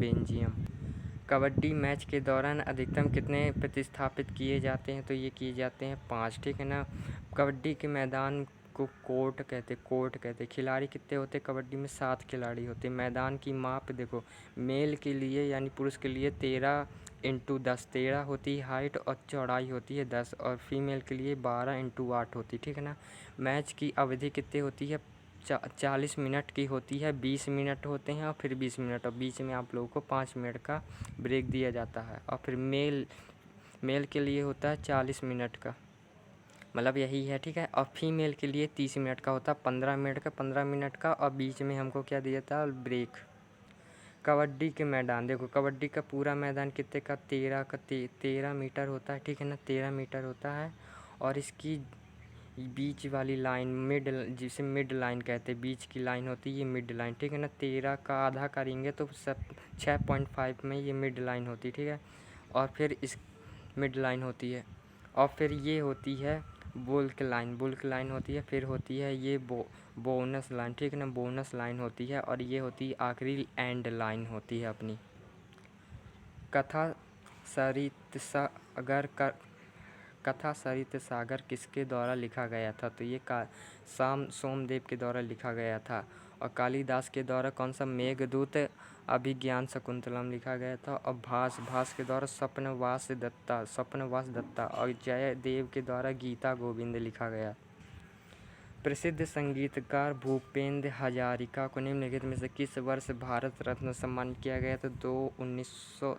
कबड्डी मैच के दौरान अधिकतम कितने प्रतिस्थापित किए जाते हैं? तो ये किए जाते हैं 5, ठीक है ना। कबड्डी के मैदान को कोर्ट कहते। खिलाड़ी कितने होते? कबड्डी में 7 खिलाड़ी होते। मैदान की माप देखो, मेल के लिए यानी पुरुष के लिए 13x10 13 होती है हाइट और चौड़ाई होती है 10, और फीमेल के लिए 12x8 होती, ठीक है ना। मैच की अवधि कितनी होती है? 40 मिनट की होती है। 20 मिनट होते हैं और फिर 20 मिनट, और बीच में आप लोगों को 5 मिनट का ब्रेक दिया जाता है। और फिर मेल के लिए होता है 40 मिनट का, मतलब यही है, ठीक है। और फीमेल के लिए 30 मिनट का होता है, 15 मिनट का, और बीच में हमको क्या दिया था? ब्रेक। कबड्डी के मैदान देखो, कबड्डी का पूरा मैदान कितने का? 13 मीटर होता है, ठीक है ना, 13 मीटर होता है। और इसकी बीच वाली लाइन जिसे मिड लाइन कहते हैं, बीच की लाइन होती है ये मिड लाइन, ठीक है ना। 13 का आधा करेंगे तो 6.5 में ये मिड लाइन होती है, ठीक है। और फिर इस मिड लाइन होती है, और फिर ये होती है बुल्क लाइन होती है। फिर होती है ये बोनस लाइन, ठीक है ना, बोनस लाइन होती है। और ये होती है आखिरी एंड लाइन होती है अपनी। कथा सरित सागर किसके द्वारा लिखा गया था? तो ये सोमदेव के द्वारा लिखा गया था। और कालिदास के द्वारा कौन सा? मेघदूत अभिज्ञान शकुंतलम लिखा गया था। और भास के द्वारा स्वप्नवास दत्ता। और जयदेव के द्वारा गीता गोविंद लिखा गया। प्रसिद्ध संगीतकार भूपेंद्र हजारिका को निम्नलिखित में से किस वर्ष भारत रत्न सम्मानित किया गया? तो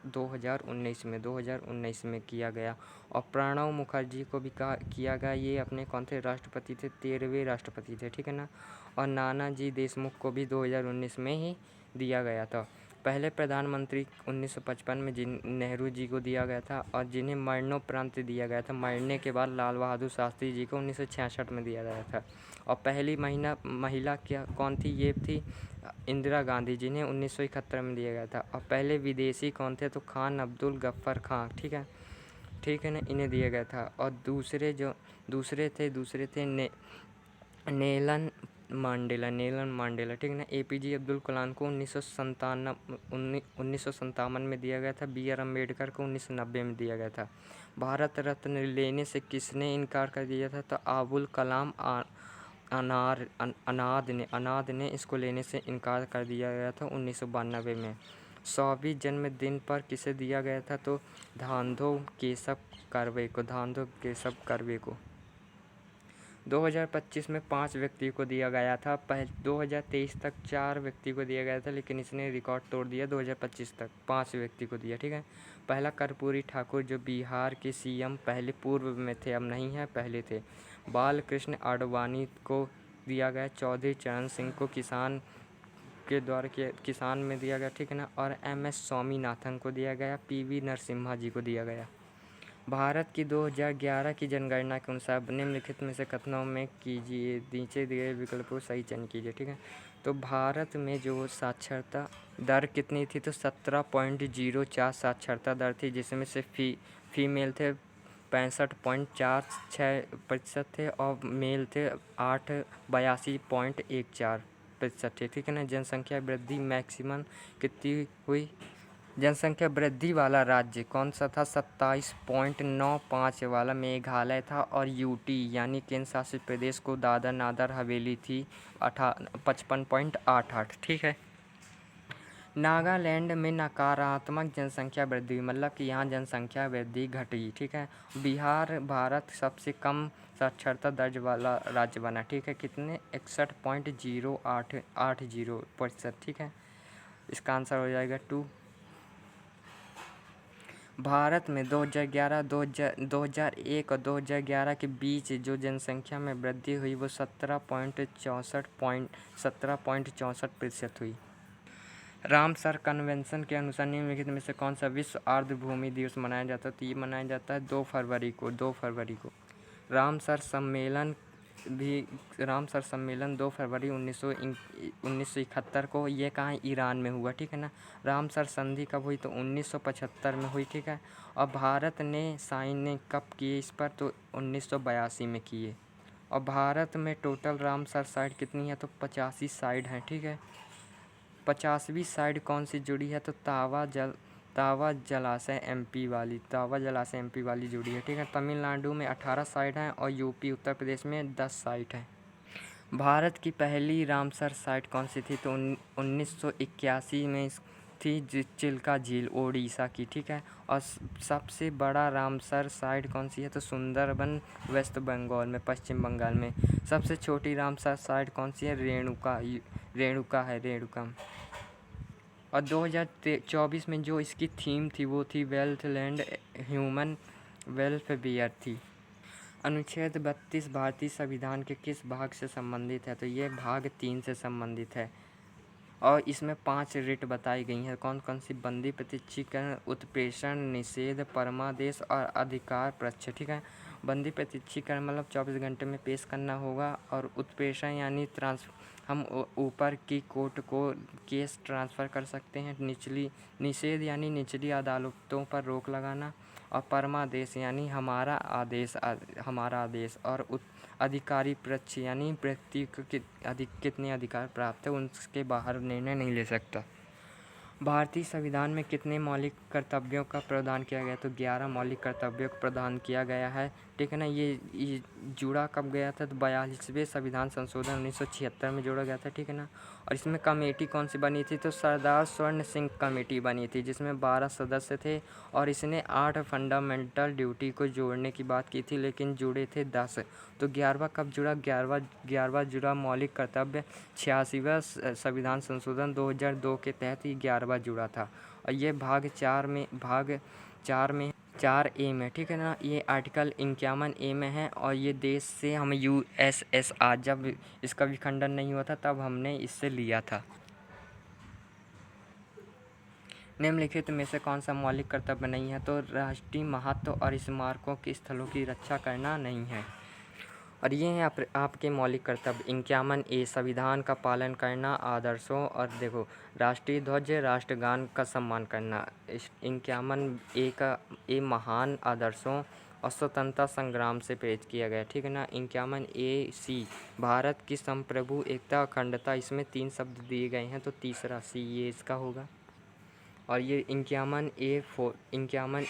2019 में किया गया। और प्रणब मुखर्जी को भी किया गया। ये अपने कौन थे राष्ट्रपति थे? 13वें राष्ट्रपति थे, ठीक है ना। और नानाजी देशमुख को भी 2019 में ही दिया गया था। पहले प्रधानमंत्री 1955 में नेहरू जी को दिया गया था, और जिन्हें मरणोपरांत दिया गया था, मरने के बाद लाल बहादुर शास्त्री जी को 1966 में दिया गया था। और पहली महिला क्या कौन थी? ये थी इंदिरा गांधी, जिन्हें 1971 में दिया गया था। और पहले विदेशी कौन थे? तो खान अब्दुल गफ्फार खान, ठीक है ना, इन्हें दिया गया था। और दूसरे थे नेलन मांडेला, ठीक है ना। एपीजे अब्दुल कलाम को 1957 में दिया गया था। बी आर अम्बेडकर को 1990 में दिया गया था। भारत रत्न लेने से किसने इनकार कर दिया था? तो अबुल कलाम अनाद ने इसको लेने से इनकार कर दिया गया था 1992 में। 100वीं जन्मदिन पर किसे दिया गया था? तो धामधो केशव कर्वे को। 2025 में 5 व्यक्ति को दिया गया था। 2023 तक 4 व्यक्ति को दिया गया था, लेकिन इसने रिकॉर्ड तोड़ दिया। 2025 तक 5 व्यक्ति को दिया, ठीक है। पहला कर्पूरी ठाकुर, जो बिहार के सीएम पहले पूर्व में थे, अब नहीं है, पहले थे। बालकृष्ण आडवाणी को दिया गया। चौधरी चरण सिंह को किसान में दिया गया, ठीक है ना। और MS स्वामीनाथन को दिया गया। PV नरसिम्हा जी को दिया गया। भारत की 2011 की जनगणना के अनुसार निम्नलिखित में से कथनों में कीजिए, नीचे दिए विकल्पों सही चयन कीजिए, ठीक है। तो भारत में जो साक्षरता दर कितनी थी? तो 17.04 साक्षरता दर थी, जिसमें से फीमेल थे 65.46% थे, और मेल थे 82.14% थे, ठीक है ना। जनसंख्या वृद्धि मैक्सिमम कितनी हुई? जनसंख्या वृद्धि वाला राज्य कौन सा था? 27.95 वाला मेघालय था। और यूटी यानी केंद्र शासित प्रदेश को दादर नागर हवेली थी 55.88, ठीक है। नागालैंड में नकारात्मक जनसंख्या वृद्धि, मतलब कि यहाँ जनसंख्या वृद्धि घटी, ठीक है। बिहार भारत सबसे कम साक्षरता दर्ज वाला राज्य बना, ठीक है। कितने? 61.0880%, ठीक है। इसका आंसर हो जाएगा 2। भारत में 2001 और 2011 के बीच जो जनसंख्या में वृद्धि हुई वो 17.64% हुई। रामसर कन्वेंशन के अनुसार निम्नलिखित में से कौन सा विश्व आर्द्रभूमि दिवस मनाया जाता है? तो ये मनाया जाता है 2 फरवरी को। रामसर सम्मेलन 2 फरवरी 1971 को, ये कहाँ? ईरान में हुआ, ठीक है ना। रामसर संधि कब हुई? तो 1975 में हुई, ठीक है। और भारत ने साइन कब किए इस पर? तो 1982 में किए। और भारत में टोटल रामसर साइट कितनी है? तो 85 साइट हैं, ठीक है। 50वीं साइट कौन सी जुड़ी है? तो तावा जलाशय MP वाली जुड़ी है, ठीक है। तमिलनाडु में 18 साइट हैं, और यूपी उत्तर प्रदेश में 10 साइट हैं। भारत की पहली रामसर साइट कौन सी थी? तो 1981 में थी चिल्का झील, ओडिशा की, ठीक है। और सबसे बड़ा रामसर साइट कौन सी है? तो सुंदरबन, वेस्ट बंगाल में, पश्चिम बंगाल में। सबसे छोटी रामसर साइट कौन सी है? रेणुका। और 2024 में जो इसकी थीम थी वो थी वेल्थ लैंड ह्यूमन वेलफेयर थी। अनुच्छेद 32 भारतीय संविधान के किस भाग से संबंधित है? तो ये भाग 3 से संबंधित है। और इसमें 5 रिट बताई गई हैं। कौन कौन सी? बंदी प्रत्यक्षीकरण, उत्प्रेषण, निषेध, परमादेश और अधिकार पक्ष, ठीक है। बंदी प्रत्यक्षीकरण मतलब 24 घंटे में पेश करना होगा। और उत्प्रेषण यानी हम ऊपर की कोर्ट को केस ट्रांसफ़र कर सकते हैं। निषेध यानी निचली अदालतों पर रोक लगाना। और परमादेश यानी हमारा आदेश। और अधिकारी पक्ष यानी व्यक्ति को कितने अधिकार प्राप्त है, उनके बाहर निर्णय नहीं ले सकता। भारतीय संविधान में कितने मौलिक कर्तव्यों का प्रावधान किया गया? तो 11 मौलिक कर्तव्यों का प्रावधान किया गया है। ठीक है ना। ये जुड़ा कब गया था, तो 42वें संविधान संशोधन 1976 में जोड़ा गया था, ठीक है ना। और इसमें कमेटी कौन सी बनी थी, तो सरदार स्वर्ण सिंह कमेटी बनी थी, जिसमें 12 सदस्य थे। और इसने 8 फंडामेंटल ड्यूटी को जोड़ने की बात की थी, लेकिन जुड़े थे 10। तो 11वां कब जुड़ा, 11वां जुड़ा मौलिक कर्तव्य 86वां संविधान संशोधन 2002 के तहत ही 11वां जुड़ा था। और ये भाग 4 ए में, ठीक है ना। ये आर्टिकल 51 ए में है। और ये देश से हम USSR जब इसका विखंडन नहीं हुआ था तब हमने इससे लिया था। निम्नलिखित में से कौन सा मौलिक कर्तव्य नहीं है, तो राष्ट्रीय महत्व और स्मारकों के स्थलों की रक्षा करना नहीं है। और ये हैं आपके मौलिक कर्तव्य। 51 ए संविधान का पालन करना, आदर्शों और देखो राष्ट्रीय ध्वज राष्ट्रगान का सम्मान करना। 51 ए महान आदर्शों और स्वतंत्रता संग्राम से प्रेरित किया गया, ठीक है ना। 51 ए भारत की संप्रभु एकता अखंडता, इसमें 3 शब्द दिए गए हैं, तो तीसरा सी ये इसका होगा। और ये 51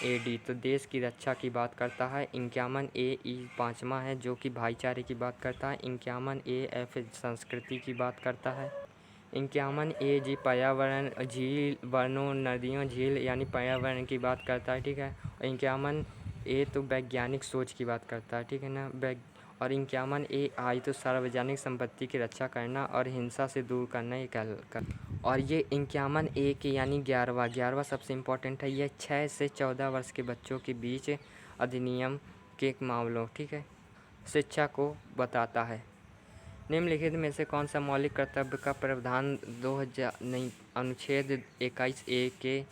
ए डी तो देश की रक्षा की बात करता है। 51 ए ई 5वां है जो कि भाईचारे की बात करता है। 51 ए एफ संस्कृति की बात करता है। 51 ए जी पर्यावरण, झील, वनों, नदियों, झील यानी पर्यावरण की बात करता है, ठीक है। और 51 ए तो वैज्ञानिक सोच की बात करता है, ठीक है ना। और 51 ए आई तो सार्वजनिक संपत्ति की रक्षा करना और हिंसा से दूर करना ये और ये 51 ए के यानी 11वां सबसे इम्पोर्टेंट है। ये 6 से 14 वर्ष के बच्चों के बीच अधिनियम के मामलों, ठीक है, शिक्षा को बताता है। निम्नलिखित में से कौन सा मौलिक कर्तव्य का प्रावधान अनुच्छेद 21 ए के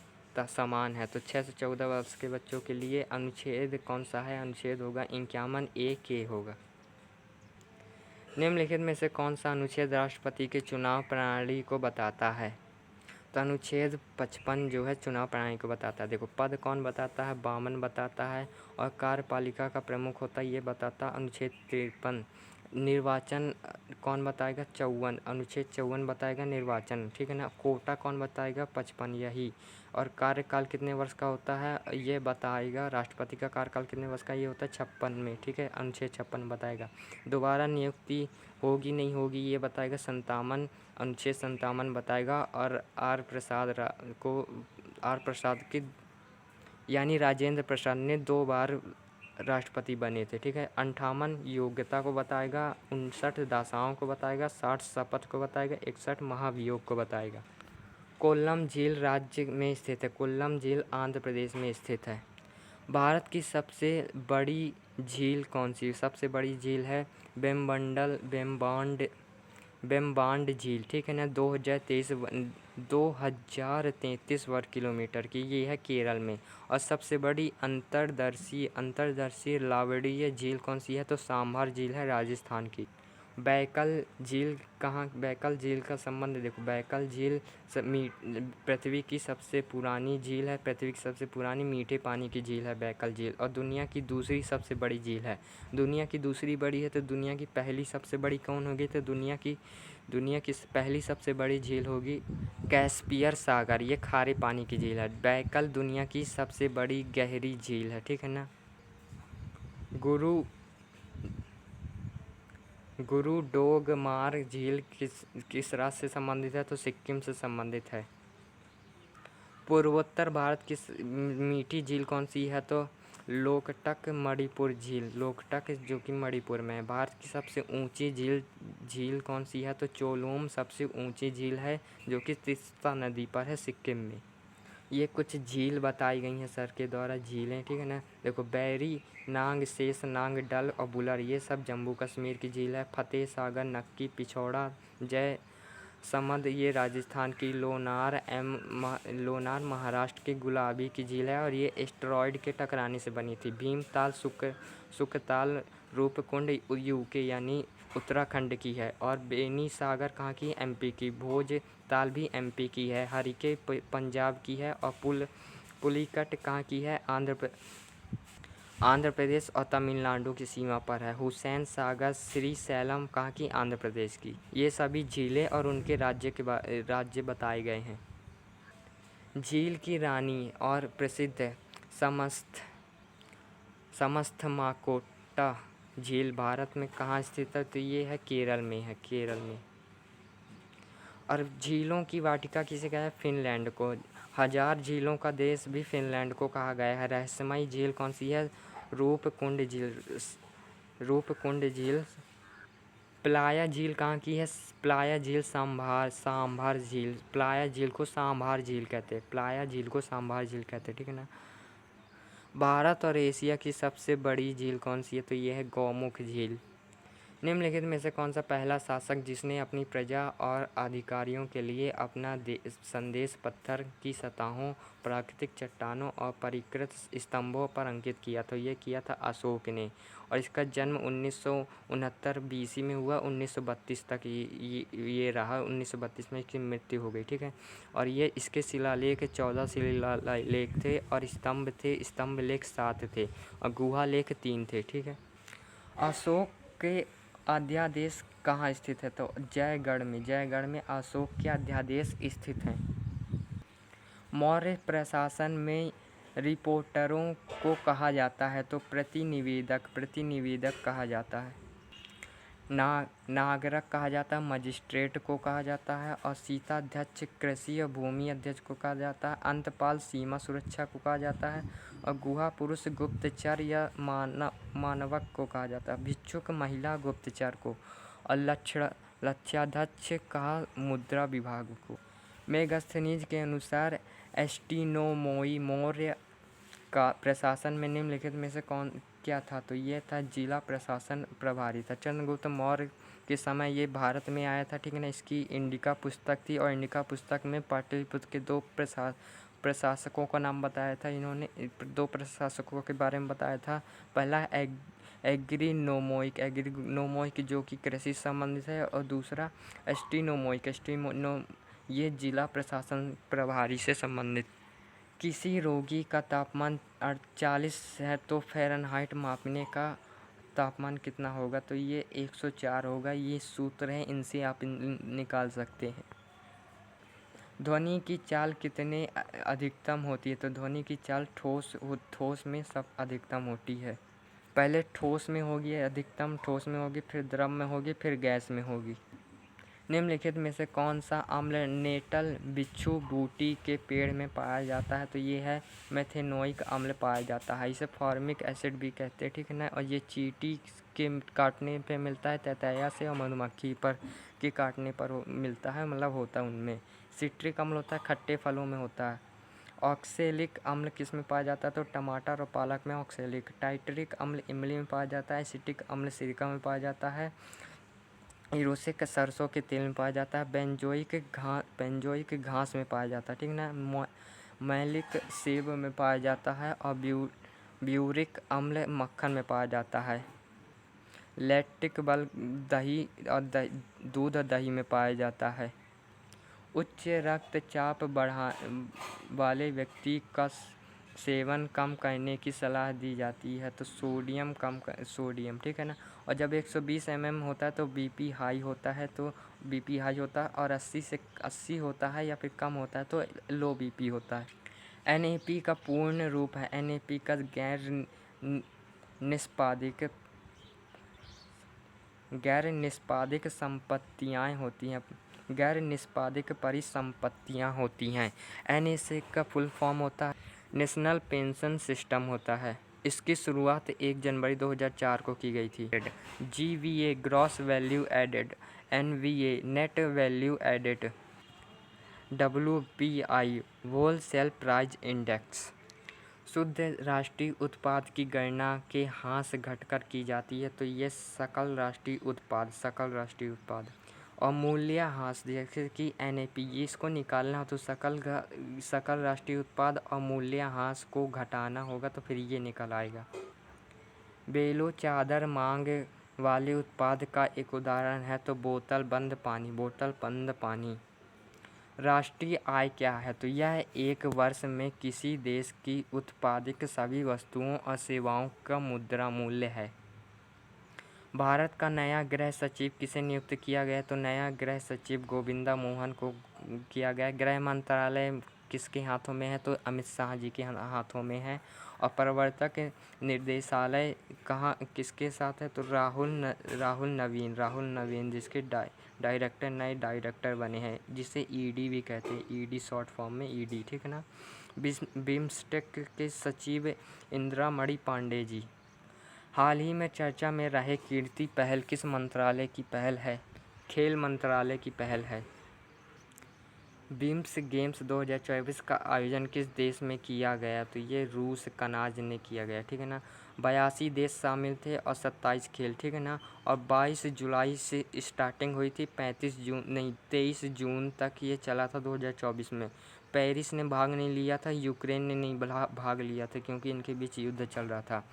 समान है, तो 6 से 14 वर्ष के बच्चों के लिए अनुच्छेद कौन सा है, अनुच्छेद होगा 51 ए के होगा। निम्नलिखित में से कौन सा अनुच्छेद राष्ट्रपति के चुनाव प्रणाली को बताता है, तो अनुच्छेद 55 जो है चुनाव प्रणाली को बताता है। देखो पद कौन बताता है, बामन बताता है। और कार्यपालिका का प्रमुख होता है, ये बताता अनुच्छेद 53। निर्वाचन कौन बताएगा, 54, अनुच्छेद 54 बताएगा निर्वाचन, ठीक है ना। कोटा कौन बताएगा, 55 यही। और कार्यकाल कितने वर्ष का होता है, ये बताएगा राष्ट्रपति का कार्यकाल कितने वर्ष का, ये होता है 56 में, ठीक है, अनुच्छेद 56 बताएगा। दोबारा नियुक्ति होगी नहीं होगी ये बताएगा 57, अनुच्छेद 57 बताएगा। और आर प्रसाद की यानी राजेंद्र प्रसाद ने 2 बार राष्ट्रपति बने थे, ठीक है। 58 योग्यता को बताएगा, 59 दासाओं को बताएगा, 60 शपथ को बताएगा, 61 महाभियोग को बताएगा। कोल्लम झील राज्य में स्थित है, कोल्लम झील आंध्र प्रदेश में स्थित है। भारत की सबसे बड़ी झील कौन सी, सबसे बड़ी झील है बेम्बांड झील, ठीक है ना। 2033 वर्ग किलोमीटर की ये है केरल में। और सबसे बड़ी अंतर्दर्शी लावड़ीय झील कौन सी है, तो सांभर झील है राजस्थान की। बैकल झील बैकल झील का संबंध देखो, बैकल झील पृथ्वी की सबसे पुरानी झील है, पृथ्वी की सबसे पुरानी मीठे पानी की झील है बैकल झील। और दुनिया की दूसरी सबसे बड़ी झील है, दुनिया की दूसरी बड़ी है, तो दुनिया की पहली सबसे बड़ी कौन होगी, तो दुनिया की पहली सबसे बड़ी झील होगी कैस्पियर सागर, ये खारे पानी की झील है। बैकल दुनिया की सबसे बड़ी गहरी झील है, ठीक है ना। गुरुडोगमार झील किस राज्य से संबंधित है, तो सिक्किम से संबंधित है। पूर्वोत्तर भारत की मीठी झील कौन सी है, तो लोकटक मणिपुर झील, लोकटक जो कि मणिपुर में है। भारत की सबसे ऊंची झील कौन सी है, तो चोलोम सबसे ऊंची झील है जो कि तीस्ता नदी पर है सिक्किम में। ये कुछ झील बताई गई हैं सर के द्वारा, झीलें, ठीक है ना। देखो बैरी नांग, शेष नांग, डल और बुलर ये सब जम्मू कश्मीर की झील है। फतेह सागर, नक्की, पिछौड़ा, जय समंद ये राजस्थान की। लोनार महाराष्ट्र की गुलाबी की झील है और ये एस्टेरॉयड के टकराने से बनी थी। भीमताल सुखताल रूपकुंड यूके यानी उत्तराखंड की है। और बेनी सागर कहाँ की, एमपी की। भोजताल भी एमपी की है। हरिके पंजाब की है। और पुलिकट कहाँ की है, आंध्र प्रदेश और तमिलनाडु की सीमा पर है। हुसैन सागर श्रीशैलम कहाँ की, आंध्र प्रदेश की। ये सभी झीलें और उनके राज्य बताए गए हैं। झील की रानी और प्रसिद्ध समस्थमाकोट अलकनट्टा झील भारत में कहाँ स्थित है? तो ये है केरल में है, केरल में। और झीलों की वाटिका किसे कहा है? फिनलैंड को। हजार झीलों का देश भी फिनलैंड को कहा गया है। रहस्यमयी झील कौन सी है? रूपकुंड झील। रूपकुंड झील। प्लाया झील कहाँ की है? प्लाया झील सांभार झील। प्लाया झील को सांभार झील कहते हैं, प्लाया झील को सांभार झील कहते हैं, ठीक है ना। भारत और एशिया की सबसे बड़ी झील कौन सी है? तो ये है गौमुख झील। निम्नलिखित में से कौन सा पहला शासक जिसने अपनी प्रजा और अधिकारियों के लिए अपना संदेश पत्थर की सतहों, प्राकृतिक चट्टानों और परिष्कृत स्तंभों पर अंकित किया? तो ये किया था अशोक ने। और इसका जन्म 1969 BC में हुआ, 1932 तक ये रहा, 1932 में इसकी मृत्यु हो गई, ठीक है। और ये इसके शिलालेख 14 शिलालेख थे और स्तंभ लेख 7 थे और गुहा लेख 3 थे, ठीक है। अशोक के अध्यादेश कहाँ स्थित है? तो जयगढ़ में अशोक के अध्यादेश स्थित हैं। मौर्य प्रशासन में रिपोर्टरों को कहा जाता है? तो प्रतिनिवेदक कहा जाता है। नागरक कहा जाता है, मजिस्ट्रेट को कहा जाता है। और सीताध्यक्ष कृषि और भूमि अध्यक्ष को कहा जाता है। अंतपाल सीमा सुरक्षा को कहा जाता है। और गुहा पुरुष गुप्तचर या मानवक को कहा जाता है। भिक्षुक महिला गुप्तचर को। और लक्षाध्यक्ष कहा मुद्रा विभाग को। मेगास्थनीज के अनुसार एस्टिनोमोई मौर्य का प्रशासन में निम्नलिखित में से क्या था? तो ये था जिला प्रशासन प्रभारी था। चंद्रगुप्त मौर्य के समय ये भारत में आया था, ठीक है ना। इसकी इंडिका पुस्तक थी और इंडिका पुस्तक में पाटलिपुत्र के 2 प्रशासकों का नाम बताया था। इन्होंने 2 प्रशासकों के बारे में बताया था। पहला एग्रीनोमोइक जो कि कृषि संबंधित है, और दूसरा एस्टिनोमोइक ये जिला प्रशासन प्रभारी से संबंधित। किसी रोगी का तापमान 48 है तो फ़ारेनहाइट मापने का तापमान कितना होगा? तो ये 104 होगा। ये सूत्र है, इनसे आप निकाल सकते हैं। ध्वनि की चाल कितने अधिकतम होती है? तो ध्वनि की चाल ठोस में सब अधिकतम होती है। पहले ठोस में होगी, अधिकतम ठोस में होगी, फिर द्रव में होगी, फिर गैस में होगी। निम्नलिखित में से कौन सा अम्ल नेटल बिच्छू बूटी के पेड़ में पाया जाता है? तो ये है मेथेनोइक अम्ल पाया जाता है। इसे फॉर्मिक एसिड भी कहते हैं, ठीक है ना। और ये चींटी के काटने पे मिलता है, ततैया से और मधुमक्खी पर के काटने पर मिलता है, मतलब होता है उनमें। सिट्रिक अम्ल होता है, खट्टे फलों में होता है। ऑक्सैलिक अम्ल किस में पाया जाता है? तो टमाटर और पालक में ऑक्सैलिक। टाइटरिक अम्ल इमली में पाया जाता है। एसिटिक अम्ल सिरका में पाया जाता है। इरोसिक सरसों के तेल में पाया जाता है। बेंजोइक घास में पाया जाता है, ठीक ना। मैलिक सेब में पाया जाता है। और ब्यूरिक अम्ल मक्खन में पाया जाता है। लैक्टिक बल दही और दूध और दही में पाया जाता है। उच्च रक्तचाप वाले व्यक्ति का सेवन कम करने की सलाह दी जाती है। तो सोडियम, ठीक है ना। और जब 120 mm होता है तो बीपी हाई होता है, और 80 होता है या फिर कम होता है तो लो बीपी होता है। NAP का पूर्ण रूप है। NAP का गैर निष्पादिक संपत्तियाँ होती हैं, गैर निष्पादिक परिसंपत्तियाँ होती हैं। NAC का फुल फॉर्म होता है नेशनल पेंशन सिस्टम होता है। इसकी शुरुआत 1 जनवरी 2004 को की गई थी। GVA gross value added, NVA net value added, WPI wholesale price index. शुद्ध राष्ट्रीय उत्पाद की गणना के हाँस घटकर की जाती है। तो ये सकल राष्ट्रीय उत्पाद। और मूल्यह्रास जैसे कि NAP, इसको निकालना हो तो सकल राष्ट्रीय उत्पाद और मूल्यह्रास को घटाना होगा, तो फिर ये निकल आएगा। बेलो चादर मांग वाले उत्पाद का एक उदाहरण है तो बोतल बंद पानी। राष्ट्रीय आय क्या है? तो यह एक वर्ष में किसी देश की उत्पादित सभी वस्तुओं और सेवाओं का मुद्रा मूल्य है। भारत का नया गृह सचिव किसे नियुक्त किया गया? तो नया गृह सचिव गोविंदा मोहन को किया गया। गृह मंत्रालय किसके हाथों में है? तो अमित शाह जी के हाथों में है। और प्रवर्तक निर्देशालय कहाँ किसके साथ है, तो राहुल नवीन जिसके डायरेक्टर नए डायरेक्टर बने हैं, जिसे ईडी भी कहते हैं, ईडी शॉर्ट फॉर्म में ईडी, ठीक है ना। बिम्स्टेक के सचिव इंदिरामणि पांडे जी। हाल ही में चर्चा में रहे कीर्ति पहल किस मंत्रालय की पहल है, खेल मंत्रालय की पहल है। बिम्स गेम्स 2024 का आयोजन किस देश में किया गया, तो ये रूस कनाज ने किया गया, ठीक है ना। 82 देश शामिल थे और 27 खेल, ठीक है ना। और 22 जुलाई से स्टार्टिंग हुई थी, 23 जून तक ये चला था 2024 में। पेरिस ने भाग नहीं लिया था, यूक्रेन ने नहीं भाग लिया था क्योंकि इनके बीच युद्ध चल रहा था।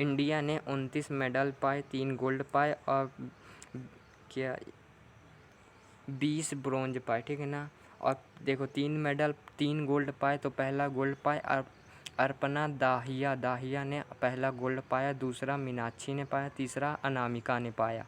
इंडिया ने 29 मेडल पाए, 3 गोल्ड पाए और 20 ब्रोंज पाए, ठीक है ना। और देखो 3 मेडल 3 गोल्ड पाए, तो पहला गोल्ड पाए अर्पणा दाहिया ने पहला गोल्ड पाया, दूसरा मीनाक्षी ने पाया, तीसरा अनामिका ने पाया।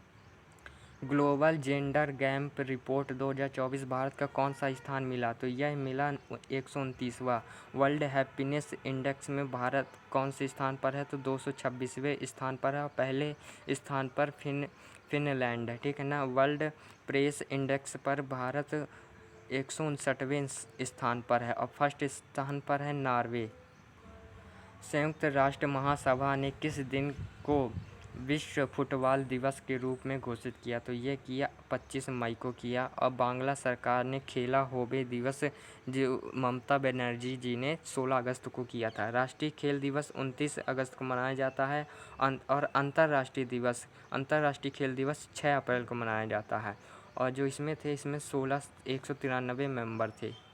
Global gender gap report 2024 Bharat का कौन सा स्थान मिला, तो यह मिला 129वां। वर्ल्ड हैप्पीनेस इंडेक्स में भारत कौन से स्थान पर है, तो 226वें स्थान पर है और पहले स्थान पर फिनलैंड है, ठीक है ना। वर्ल्ड प्रेस इंडेक्स पर भारत 159वें स्थान पर है और फर्स्ट स्थान पर है नॉर्वे। संयुक्त राष्ट्र महासभा ने किस दिन को विश्व फुटबॉल दिवस के रूप में घोषित किया, तो ये किया 25 मई को किया। और बांग्ला सरकार ने खेला होबे दिवस जो ममता बनर्जी जी ने 16 अगस्त को किया था। राष्ट्रीय खेल दिवस 29 अगस्त को मनाया जाता है और अंतर्राष्ट्रीय खेल दिवस 6 अप्रैल को मनाया जाता है। और जो इसमें 193 मेंबर थे।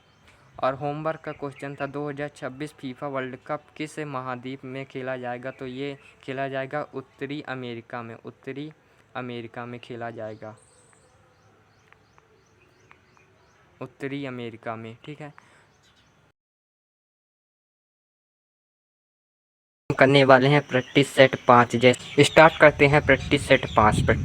और होमवर्क का क्वेश्चन था 2026 फीफा वर्ल्ड कप किस महाद्वीप में खेला जाएगा, तो ये खेला जाएगा उत्तरी अमेरिका में खेला जाएगा, उत्तरी अमेरिका में, ठीक है। करने वाले हैं प्रैक्टिस सेट 5, जैसे स्टार्ट करते हैं प्रैक्टिस सेट 5 पर।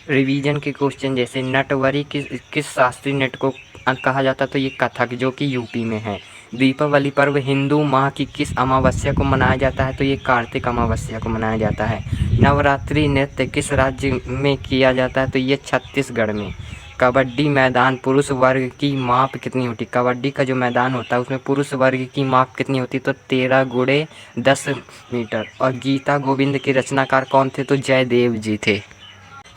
रिवीजन के क्वेश्चन जैसे नटवरी किस शास्त्रीय नृत्य को कहा जाता है, तो ये कथक जो कि यूपी में है। दीपावली पर्व हिंदू माह की किस अमावस्या को मनाया जाता है, तो ये कार्तिक अमावस्या को मनाया जाता है। नवरात्रि नृत्य किस राज्य में किया जाता है, तो ये छत्तीसगढ़ में। कबड्डी मैदान पुरुष वर्ग की माप कितनी होती है, कबड्डी का जो मैदान होता है उसमें पुरुष वर्ग की माप कितनी होती है, तो 13 × 10 मीटर। और गीता गोविंद के रचनाकार कौन थे, तो जयदेव जी थे।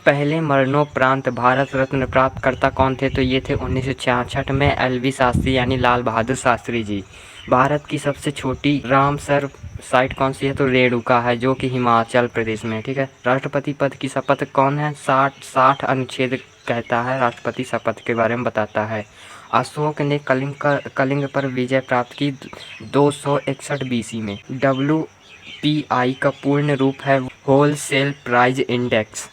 पहले मरणोपरांत भारत रत्न प्राप्तकर्ता कौन थे, तो ये थे 1966 में LV शास्त्री यानी लाल बहादुर शास्त्री जी। भारत की सबसे छोटी रामसर साइट कौन सी है, तो रेणुका है जो कि हिमाचल प्रदेश में है, ठीक है। राष्ट्रपति पद की शपथ कौन है, 60 अनुच्छेद कहता है, राष्ट्रपति शपथ के बारे में बताता है। अशोक ने कलिंग पर विजय प्राप्त की 261 BC में। WPI का पूर्ण रूप है wholesale price index.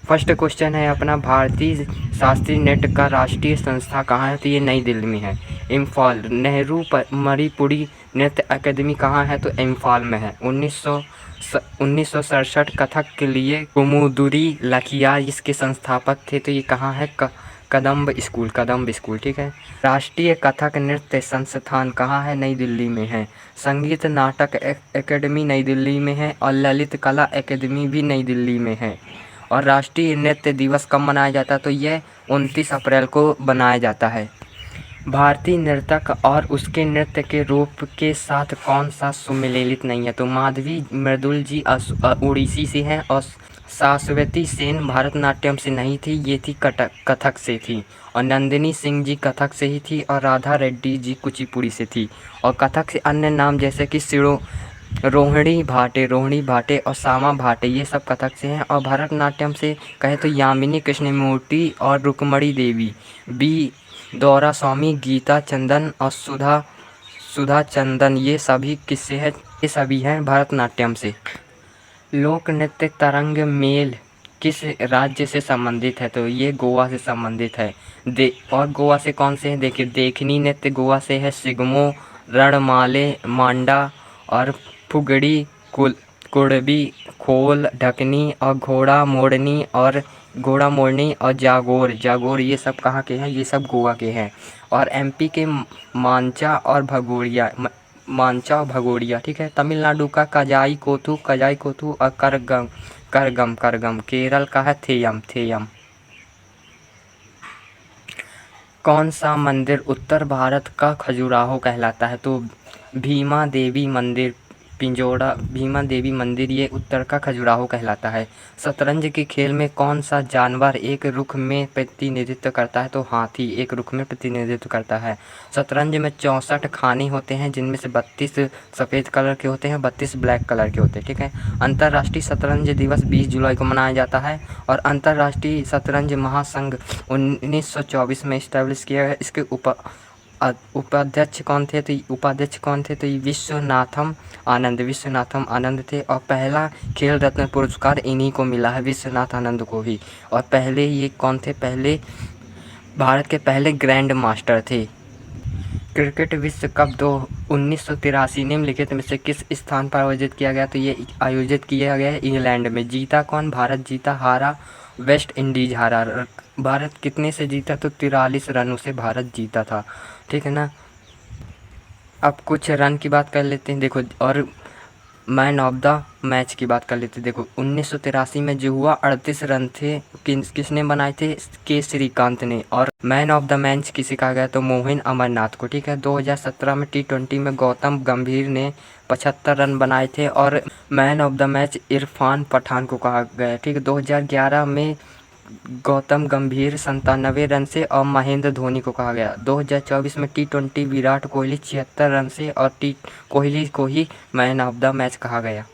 First question है अपना, भारतीय शास्त्रीय नृत्य का राष्ट्रीय संस्था कहाँ है, तो ये नई दिल्ली में है, इम्फाल। नेहरू मणिपुरी नृत्य अकादमी कहाँ है, तो इम्फाल में है। 1967 कथक के लिए कुमुदुरी लखियार इसके संस्थापक थे, तो ये कहाँ है, कदम्ब स्कूल, ठीक है। राष्ट्रीय कथक नृत्य संस्थान कहाँ है, नई दिल्ली में है। संगीत नाटक एकेडमी नई दिल्ली में है और ललित कला एकेडमी भी नई दिल्ली में है। और राष्ट्रीय नृत्य दिवस कब मनाया जाता है, तो यह 29 अप्रैल को मनाया जाता है। भारतीय नर्तक और उसके नृत्य के रूप के साथ कौन सा सुमेलित नहीं है, तो माधवी मृदुल जी उड़ीसी से हैं और शाश्वती सेन भरतनाट्यम से नहीं थी, ये थी कथक से थी। और नंदिनी सिंह जी कथक से ही थी और राधा रेड्डी जी कुचिपुड़ी से थी। और कथक से अन्य नाम जैसे कि रोहिणी भाटे और सामा भाटे ये सब कथक से हैं। और भरतनाट्यम से कहे तो यामिनी कृष्णमूर्ति और रुक्मणी देवी, बी दौरा स्वामी, गीता चंदन और सुधा चंदन, ये सभी किससे है, ये सभी हैं भरतनाट्यम से। लोक नृत्य तरंग मेल किस राज्य से संबंधित है, तो ये गोवा से संबंधित है। और गोवा से कौन से हैं, देखिए देखनी नृत्य गोवा से है, सिगमो, रणमाले, मांडा और फुगड़ी कुड़बी, खोल, ढकनी और घोड़ा मोरनी और जागोर ये सब कहाँ के हैं? ये सब गोवा के हैं। और एमपी के मांचा और भगोड़िया, ठीक है। तमिलनाडु का कजाई कोथू और करगम। केरल का है थेयम। कौन सा मंदिर उत्तर भारत का खजुराहो कहलाता है? तो भीमा देवी मंदिर ये उत्तर का खजुराहो कहलाता है। शतरंज के खेल में कौन सा जानवर एक रुख में प्रतिनिधित्व करता है? तो हाथी एक रुख में प्रतिनिधित्व करता है। शतरंज में 64 खाने होते हैं, जिनमें से 32 सफ़ेद कलर के होते हैं, 32 ब्लैक कलर के होते हैं, ठीक है। अंतर्राष्ट्रीय शतरंज दिवस 20 जुलाई को मनाया जाता है। और अंतर्राष्ट्रीय शतरंज महासंघ 1924 में इस्टेब्लिश किया गया। इसके उपाध्यक्ष कौन थे? तो ये विश्वनाथम आनंद थे। और पहला खेल रत्न पुरस्कार इन्हीं को मिला है, विश्वनाथ आनंद को ही। और पहले ये कौन थे? भारत के पहले ग्रैंड मास्टर थे। क्रिकेट विश्व कप 1983 निम्नलिखित में से किस स्थान पर आयोजित किया गया? तो ये आयोजित किया गया इंग्लैंड में। जीता कौन? भारत जीता। हारा वेस्ट इंडीज हारा। भारत कितने से जीता? तो 43 रनों से भारत जीता था, ठीक है ना। अब कुछ रन की बात कर लेते हैं, देखो। और मैन ऑफ द मैच की बात कर लेते हैं। देखो 1983 में जो हुआ 38 रन थे, किसने बनाए थे? के श्रीकांत ने। और मैन ऑफ द मैच किसे कहा गया? तो मोहिन अमरनाथ को, ठीक है। 2017 में T20 में गौतम गंभीर ने 75 रन बनाए थे और man of the match Irfan Pathan को कहा गया, ठीक है। 2011 में गौतम गंभीर 97 रन से और महेंद्र धोनी को कहा गया। 2024 में T20 विराट कोहली 76 रन से और कोहली को ही मैन ऑफ द मैच कहा गया।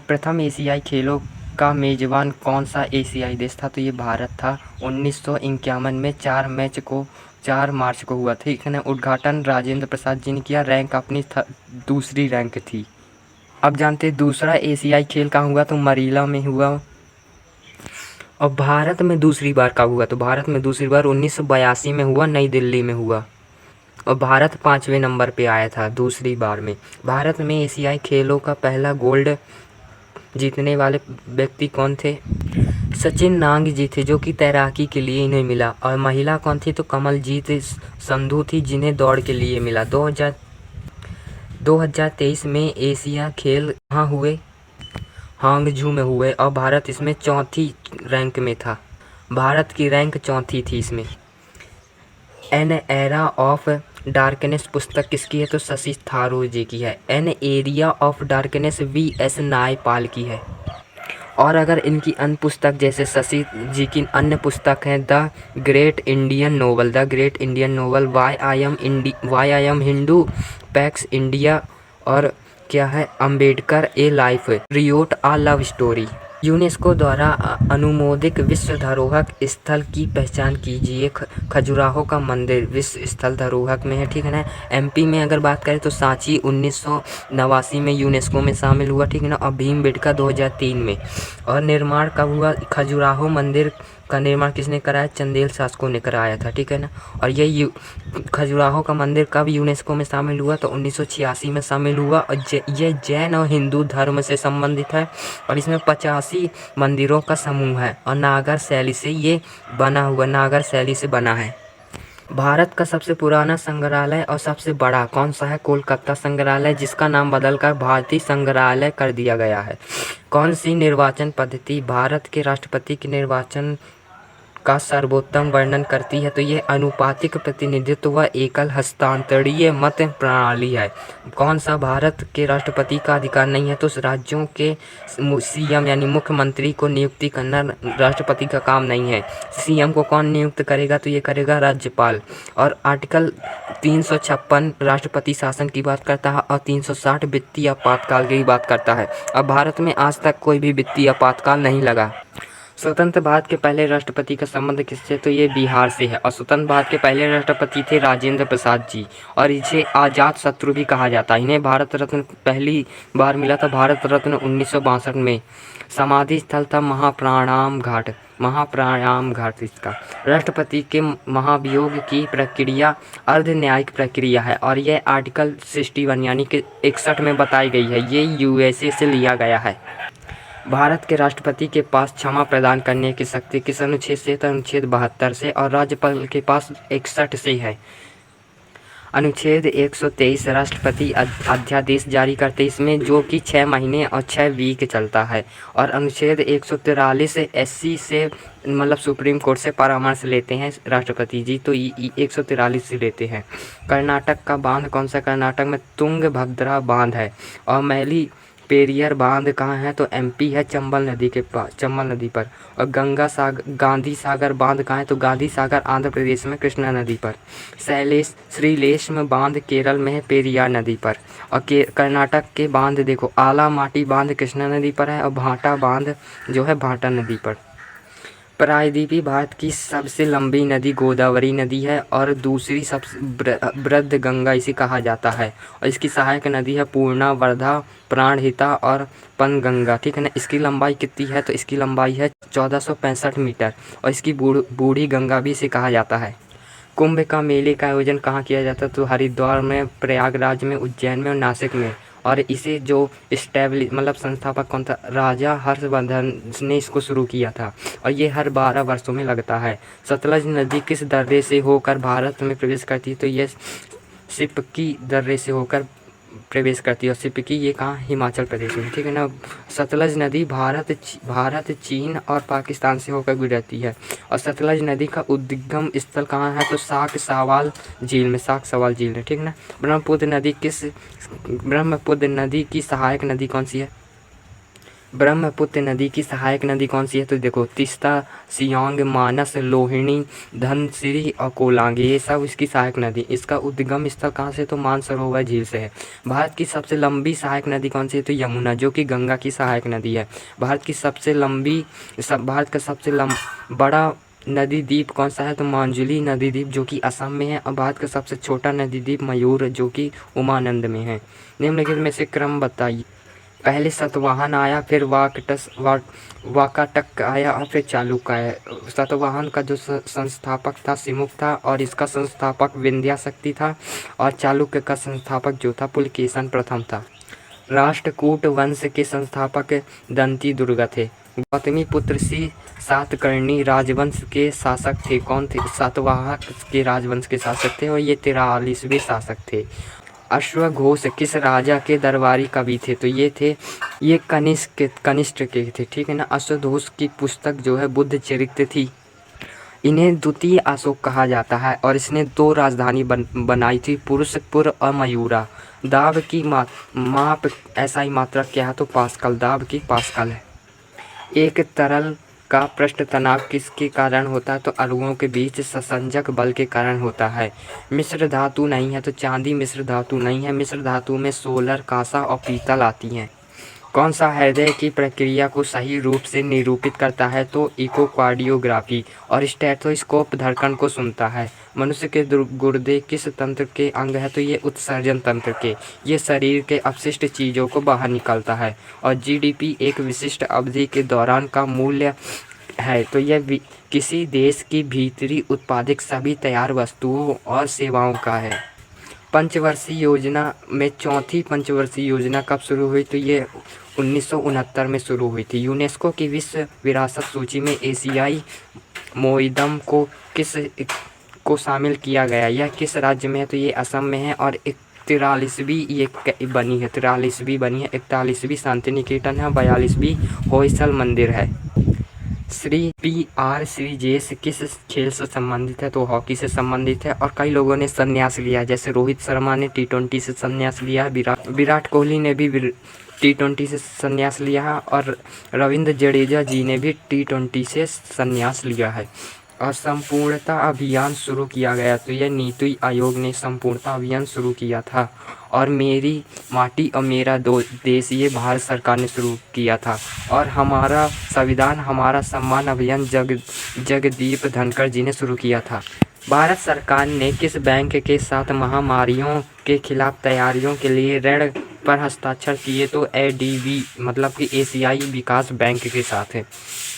प्रथम एशियाई खेलों का मेजबान कौन सा एशियाई देश था? तो ये भारत था। 1951 में 4 मार्च को हुआ, ठीक है ना। उद्घाटन राजेंद्र प्रसाद जी ने किया। रैंक अपनी दूसरी रैंक थी। अब जानते हैं दूसरा एशियाई खेल कहाँ हुआ? तो मनीला में हुआ। और भारत में दूसरी बार कब हुआ? तो भारत में दूसरी बार 1982 में हुआ, नई दिल्ली में हुआ। और भारत 5वें नंबर पे आया था दूसरी बार में। भारत में एशियाई खेलों का पहला गोल्ड जीतने वाले व्यक्ति कौन थे? सचिन नांग जी थे, जो कि तैराकी के लिए इन्हें मिला। और महिला कौन थी? तो कमलजीत संधू थी, जिन्हें दौड़ के लिए मिला। 2023 में एशिया खेल कहाँ हुए? हांगझू में हुए। और भारत इसमें चौथी रैंक में था। भारत की रैंक चौथी थी इसमें। एन एरा ऑफ डार्कनेस पुस्तक किसकी है? तो शशि थारूर जी की है। An area of darkness V.S. Naipal की है। और अगर इनकी अन्य पुस्तक, जैसे शशि जी की अन्य पुस्तक है the great Indian novel, why I am Hindu, pax India, और क्या है, Ambedkar a life, riot a love story. UNESCO द्वारा अनुमोदित विश्व धरोहर स्थल की पहचान कीजिए। खजुराहो का मंदिर विश्व स्थल धरोहर में है, ठीक है ना। एमपी में अगर बात करें तो सांची 1989 में यूनेस्को में शामिल हुआ, ठीक है ना। और भीमबेटका 2003 में। और निर्माण कब हुआ? खजुराहो मंदिर का निर्माण किसने कराया? चंदेल शासकों ने कराया था, ठीक है ना। और ये खजुराहो का मंदिर कब यूनेस्को में शामिल हुआ? तो 1986 में शामिल हुआ। और ये जैन और हिंदू धर्म से संबंधित है। और इसमें 85 मंदिरों का समूह है। और नागर शैली से बना है। भारत का सबसे पुराना संग्रहालय और सबसे बड़ा कौन सा है? कोलकाता संग्रहालय, जिसका नाम बदलकर भारतीय संग्रहालय कर दिया गया है। कौन सी निर्वाचन पद्धति भारत के राष्ट्रपति के निर्वाचन का सर्वोत्तम वर्णन करती है? तो ये अनुपातिक प्रतिनिधित्व व एकल हस्तांतरणीय मत प्रणाली है। कौन सा भारत के राष्ट्रपति का अधिकार नहीं है? तो राज्यों के सीएम यानी मुख्यमंत्री को नियुक्ति करना राष्ट्रपति का काम नहीं है। सीएम को कौन नियुक्त करेगा? तो ये करेगा राज्यपाल। और आर्टिकल 356 राष्ट्रपति शासन की बात करता है और 360 वित्तीय आपातकाल की बात करता है। अब भारत में आज तक कोई भी वित्तीय आपातकाल नहीं लगा। स्वतंत्र भारत के पहले राष्ट्रपति का संबंध किससे, तो ये बिहार से है। और स्वतंत्र भारत के पहले राष्ट्रपति थे राजेंद्र प्रसाद जी, और इसे आजाद शत्रु भी कहा जाता है। इन्हें भारत रत्न पहली बार मिला था भारत रत्न 1962 में। समाधि स्थल था महाप्राणाम घाट इसका। राष्ट्रपति के महाभियोग की प्रक्रिया अर्ध न्यायिक प्रक्रिया है, और यह आर्टिकल 61 यानी कि 61 में बताई गई है। ये यूएसए से लिया गया है। भारत के राष्ट्रपति के पास क्षमा प्रदान करने की शक्ति किस अनुच्छेद से, तो अनुच्छेद 72 से, और राज्यपाल के पास 61 से है। अनुच्छेद 123 राष्ट्रपति अध्यादेश जारी करते इसमें, जो कि 6 महीने और 6 वीक चलता है। और अनुच्छेद 143 एससी से मतलब सुप्रीम कोर्ट से परामर्श लेते हैं राष्ट्रपति जी, तो 143 से लेते हैं। कर्नाटक का बांध कौन सा, कर्नाटक में तुंगभद्रा बांध है। और मैली पेरियर बांध कहाँ है, तो एमपी है, चंबल नदी के पास, चंबल नदी पर। और गांधी सागर बांध कहाँ है, तो गांधी सागर आंध्र प्रदेश में कृष्णा नदी पर। श्रीलेशम बांध केरल में है, पेरियार नदी पर। और कर्नाटक के बांध देखो, आला माटी बांध कृष्णा नदी पर है, और भाटा बांध जो है भाटा नदी पर। प्रायद्वीपी भारत की सबसे लंबी नदी गोदावरी नदी है, और दूसरी सबसे वृद्ध गंगा इसे कहा जाता है। और इसकी सहायक नदी है पूर्णा, वर्धा, प्राणहिता और पनगंगा, ठीक है ना। इसकी लंबाई कितनी है, तो इसकी लंबाई है 1465 मीटर, और इसकी बूढ़ी गंगा भी इसे कहा जाता है। कुंभ का मेले का आयोजन कहाँ किया जाता है, तो हरिद्वार में, प्रयागराज में, उज्जैन में और नासिक में। और इसे जो मतलब संस्थापक कौन था, राजा हर्षवर्धन ने इसको शुरू किया था, और ये हर 12 वर्षों में लगता है। सतलज नदी किस दर्रे से होकर भारत में प्रवेश करती है, तो ये सिपकी दर्रे से होकर प्रवेश करती है। और सिपकी ये कहाँ, हिमाचल प्रदेश में, ठीक है ना। सतलज नदी भारत, चीन और पाकिस्तान से होकर गुजरती है। और सतलज नदी का उद्गम स्थल कहाँ है, तो साक सवाल झील में, ठीक है ना। ब्रह्मपुत्र नदी की सहायक नदी कौन सी है, ब्रह्मपुत्र नदी की सहायक नदी कौन सी है, तो देखो तीस्ता, सियांग, मानस, लोहिणी, धनसिरी और कोलांगी, ये सब इसकी सहायक नदी। इसका उद्गम स्थल कहाँ से, तो मानसरोवर झील से है। भारत की सबसे लंबी सहायक नदी कौन सी है, तो यमुना, जो कि गंगा की सहायक नदी है। भारत का सबसे बड़ा नदी द्वीप कौन सा है, तो मांजुली नदी द्वीप, जो कि असम में है। और भारत का सबसे छोटा नदी द्वीप मयूर, जो कि उमानंद में है। निम्नलिखित में से क्रम बताइए। पहले सतवाहन आया, फिर वाकाटक आया, और फिर चालुक्य आया। सतवाहन का जो संस्थापक था सिमुक था, और इसका संस्थापक विंध्याशक्ति था। और चालुक्य का संस्थापक जो था पुलकेशन प्रथम था। राष्ट्रकूट वंश के संस्थापक दंती दुर्गा थे। गौतमी पुत्र श्री सातकर्णी राजवंश के शासक थे। कौन थे, सातवाहन के राजवंश के शासक थे, और ये 43वें शासक थे। अश्वघोष किस राजा के दरबारी कवि थे, तो ये कनिष्ठ के थे, ठीक है ना। अश्वघोष की पुस्तक जो है बुद्ध चरित्र थी। इन्हें द्वितीय अशोक कहा जाता है, और इसने 2 राजधानी बनाई थी, पुरुषपुर और मयूरा। दाब की माप ऐसा ही मात्रा क्या है, तो पास्कल, दाब की पास्कल है। एक तरल का पृष्ठ तनाव किसके कारण होता है, तो अणुओं के बीच संसंजक बल के कारण होता है। मिश्र धातु नहीं है, तो चांदी मिश्र धातु नहीं है। मिश्र धातु में सोलर, कांसा और पीतल आती हैं। कौन सा हृदय की प्रक्रिया को सही रूप से निरूपित करता है, तो इकोकार्डियोग्राफी। और स्टेथोस्कोप धड़कन को सुनता है। मनुष्य के गुर्दे किस तंत्र के अंग है, तो ये उत्सर्जन तंत्र के। ये शरीर के अपशिष्ट चीज़ों को बाहर निकालता है। और जीडीपी एक विशिष्ट अवधि के दौरान का मूल्य है, तो यह किसी देश की भीतरी उत्पादित सभी तैयार वस्तुओं और सेवाओं का है। पंचवर्षीय योजना में चौथी पंचवर्षीय योजना कब शुरू हुई, तो ये 1969 में शुरू हुई थी। यूनेस्को की विश्व विरासत सूची में एशियाई मोइदम को शामिल किया गया। यह किस राज्य में है, तो ये असम में है। और 43वीं बनी है, 41वीं शांति निकेतन है, 42वीं होयसल मंदिर है। श्री श्रीजेश किस खेल से संबंधित है, तो हॉकी से संबंधित है। और कई लोगों ने संन्यास लिया, जैसे रोहित शर्मा ने T20 से संन्यास लिया है, विराट कोहली ने भी T20 से संन्यास लिया है, और रविंद्र जडेजा जी ने भी T20 से संन्यास लिया है। और संपूर्णता अभियान शुरू किया गया। तो यह नीति आयोग ने संपूर्णता अभियान शुरू किया था। और मेरी माटी और मेरा देश ये भारत सरकार ने शुरू किया था। और हमारा संविधान हमारा सम्मान अभियान जगदीप धनखड़ जी ने शुरू किया था। भारत सरकार ने किस बैंक के साथ महामारियों के खिलाफ तैयारियों के लिए ऋण पर हस्ताक्षर किए? तो ADB मतलब कि एशियाई विकास बैंक के साथ है।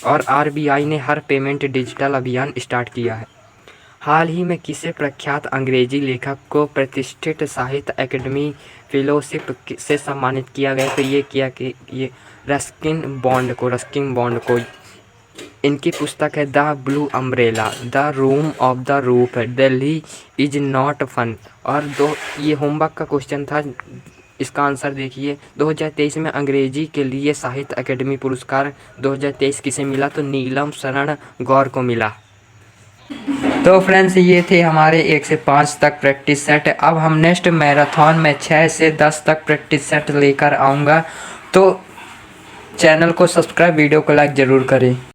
और RBI ने हर पेमेंट डिजिटल अभियान स्टार्ट किया है। हाल ही में किसे प्रख्यात अंग्रेजी लेखक को प्रतिष्ठित साहित्य अकेडमी फेलोशिप से सम्मानित किया गया? तो ये रस्किन बॉन्ड को इनकी पुस्तक है the blue umbrella, the room of the roof, Delhi is not fun. और ये होमवर्क का क्वेश्चन था, इसका आंसर देखिए। 2023 में अंग्रेजी के लिए साहित्य अकेडमी पुरस्कार 2023 किसे मिला? तो नीलम शरण गौर को मिला। तो फ्रेंड्स ये थे हमारे 1 से 5 तक प्रैक्टिस सेट। अब हम नेक्स्ट मैराथन में 6 से 10 तक प्रैक्टिस सेट लेकर आऊँगा। तो चैनल को सब्सक्राइब, वीडियो को लाइक ज़रूर करें।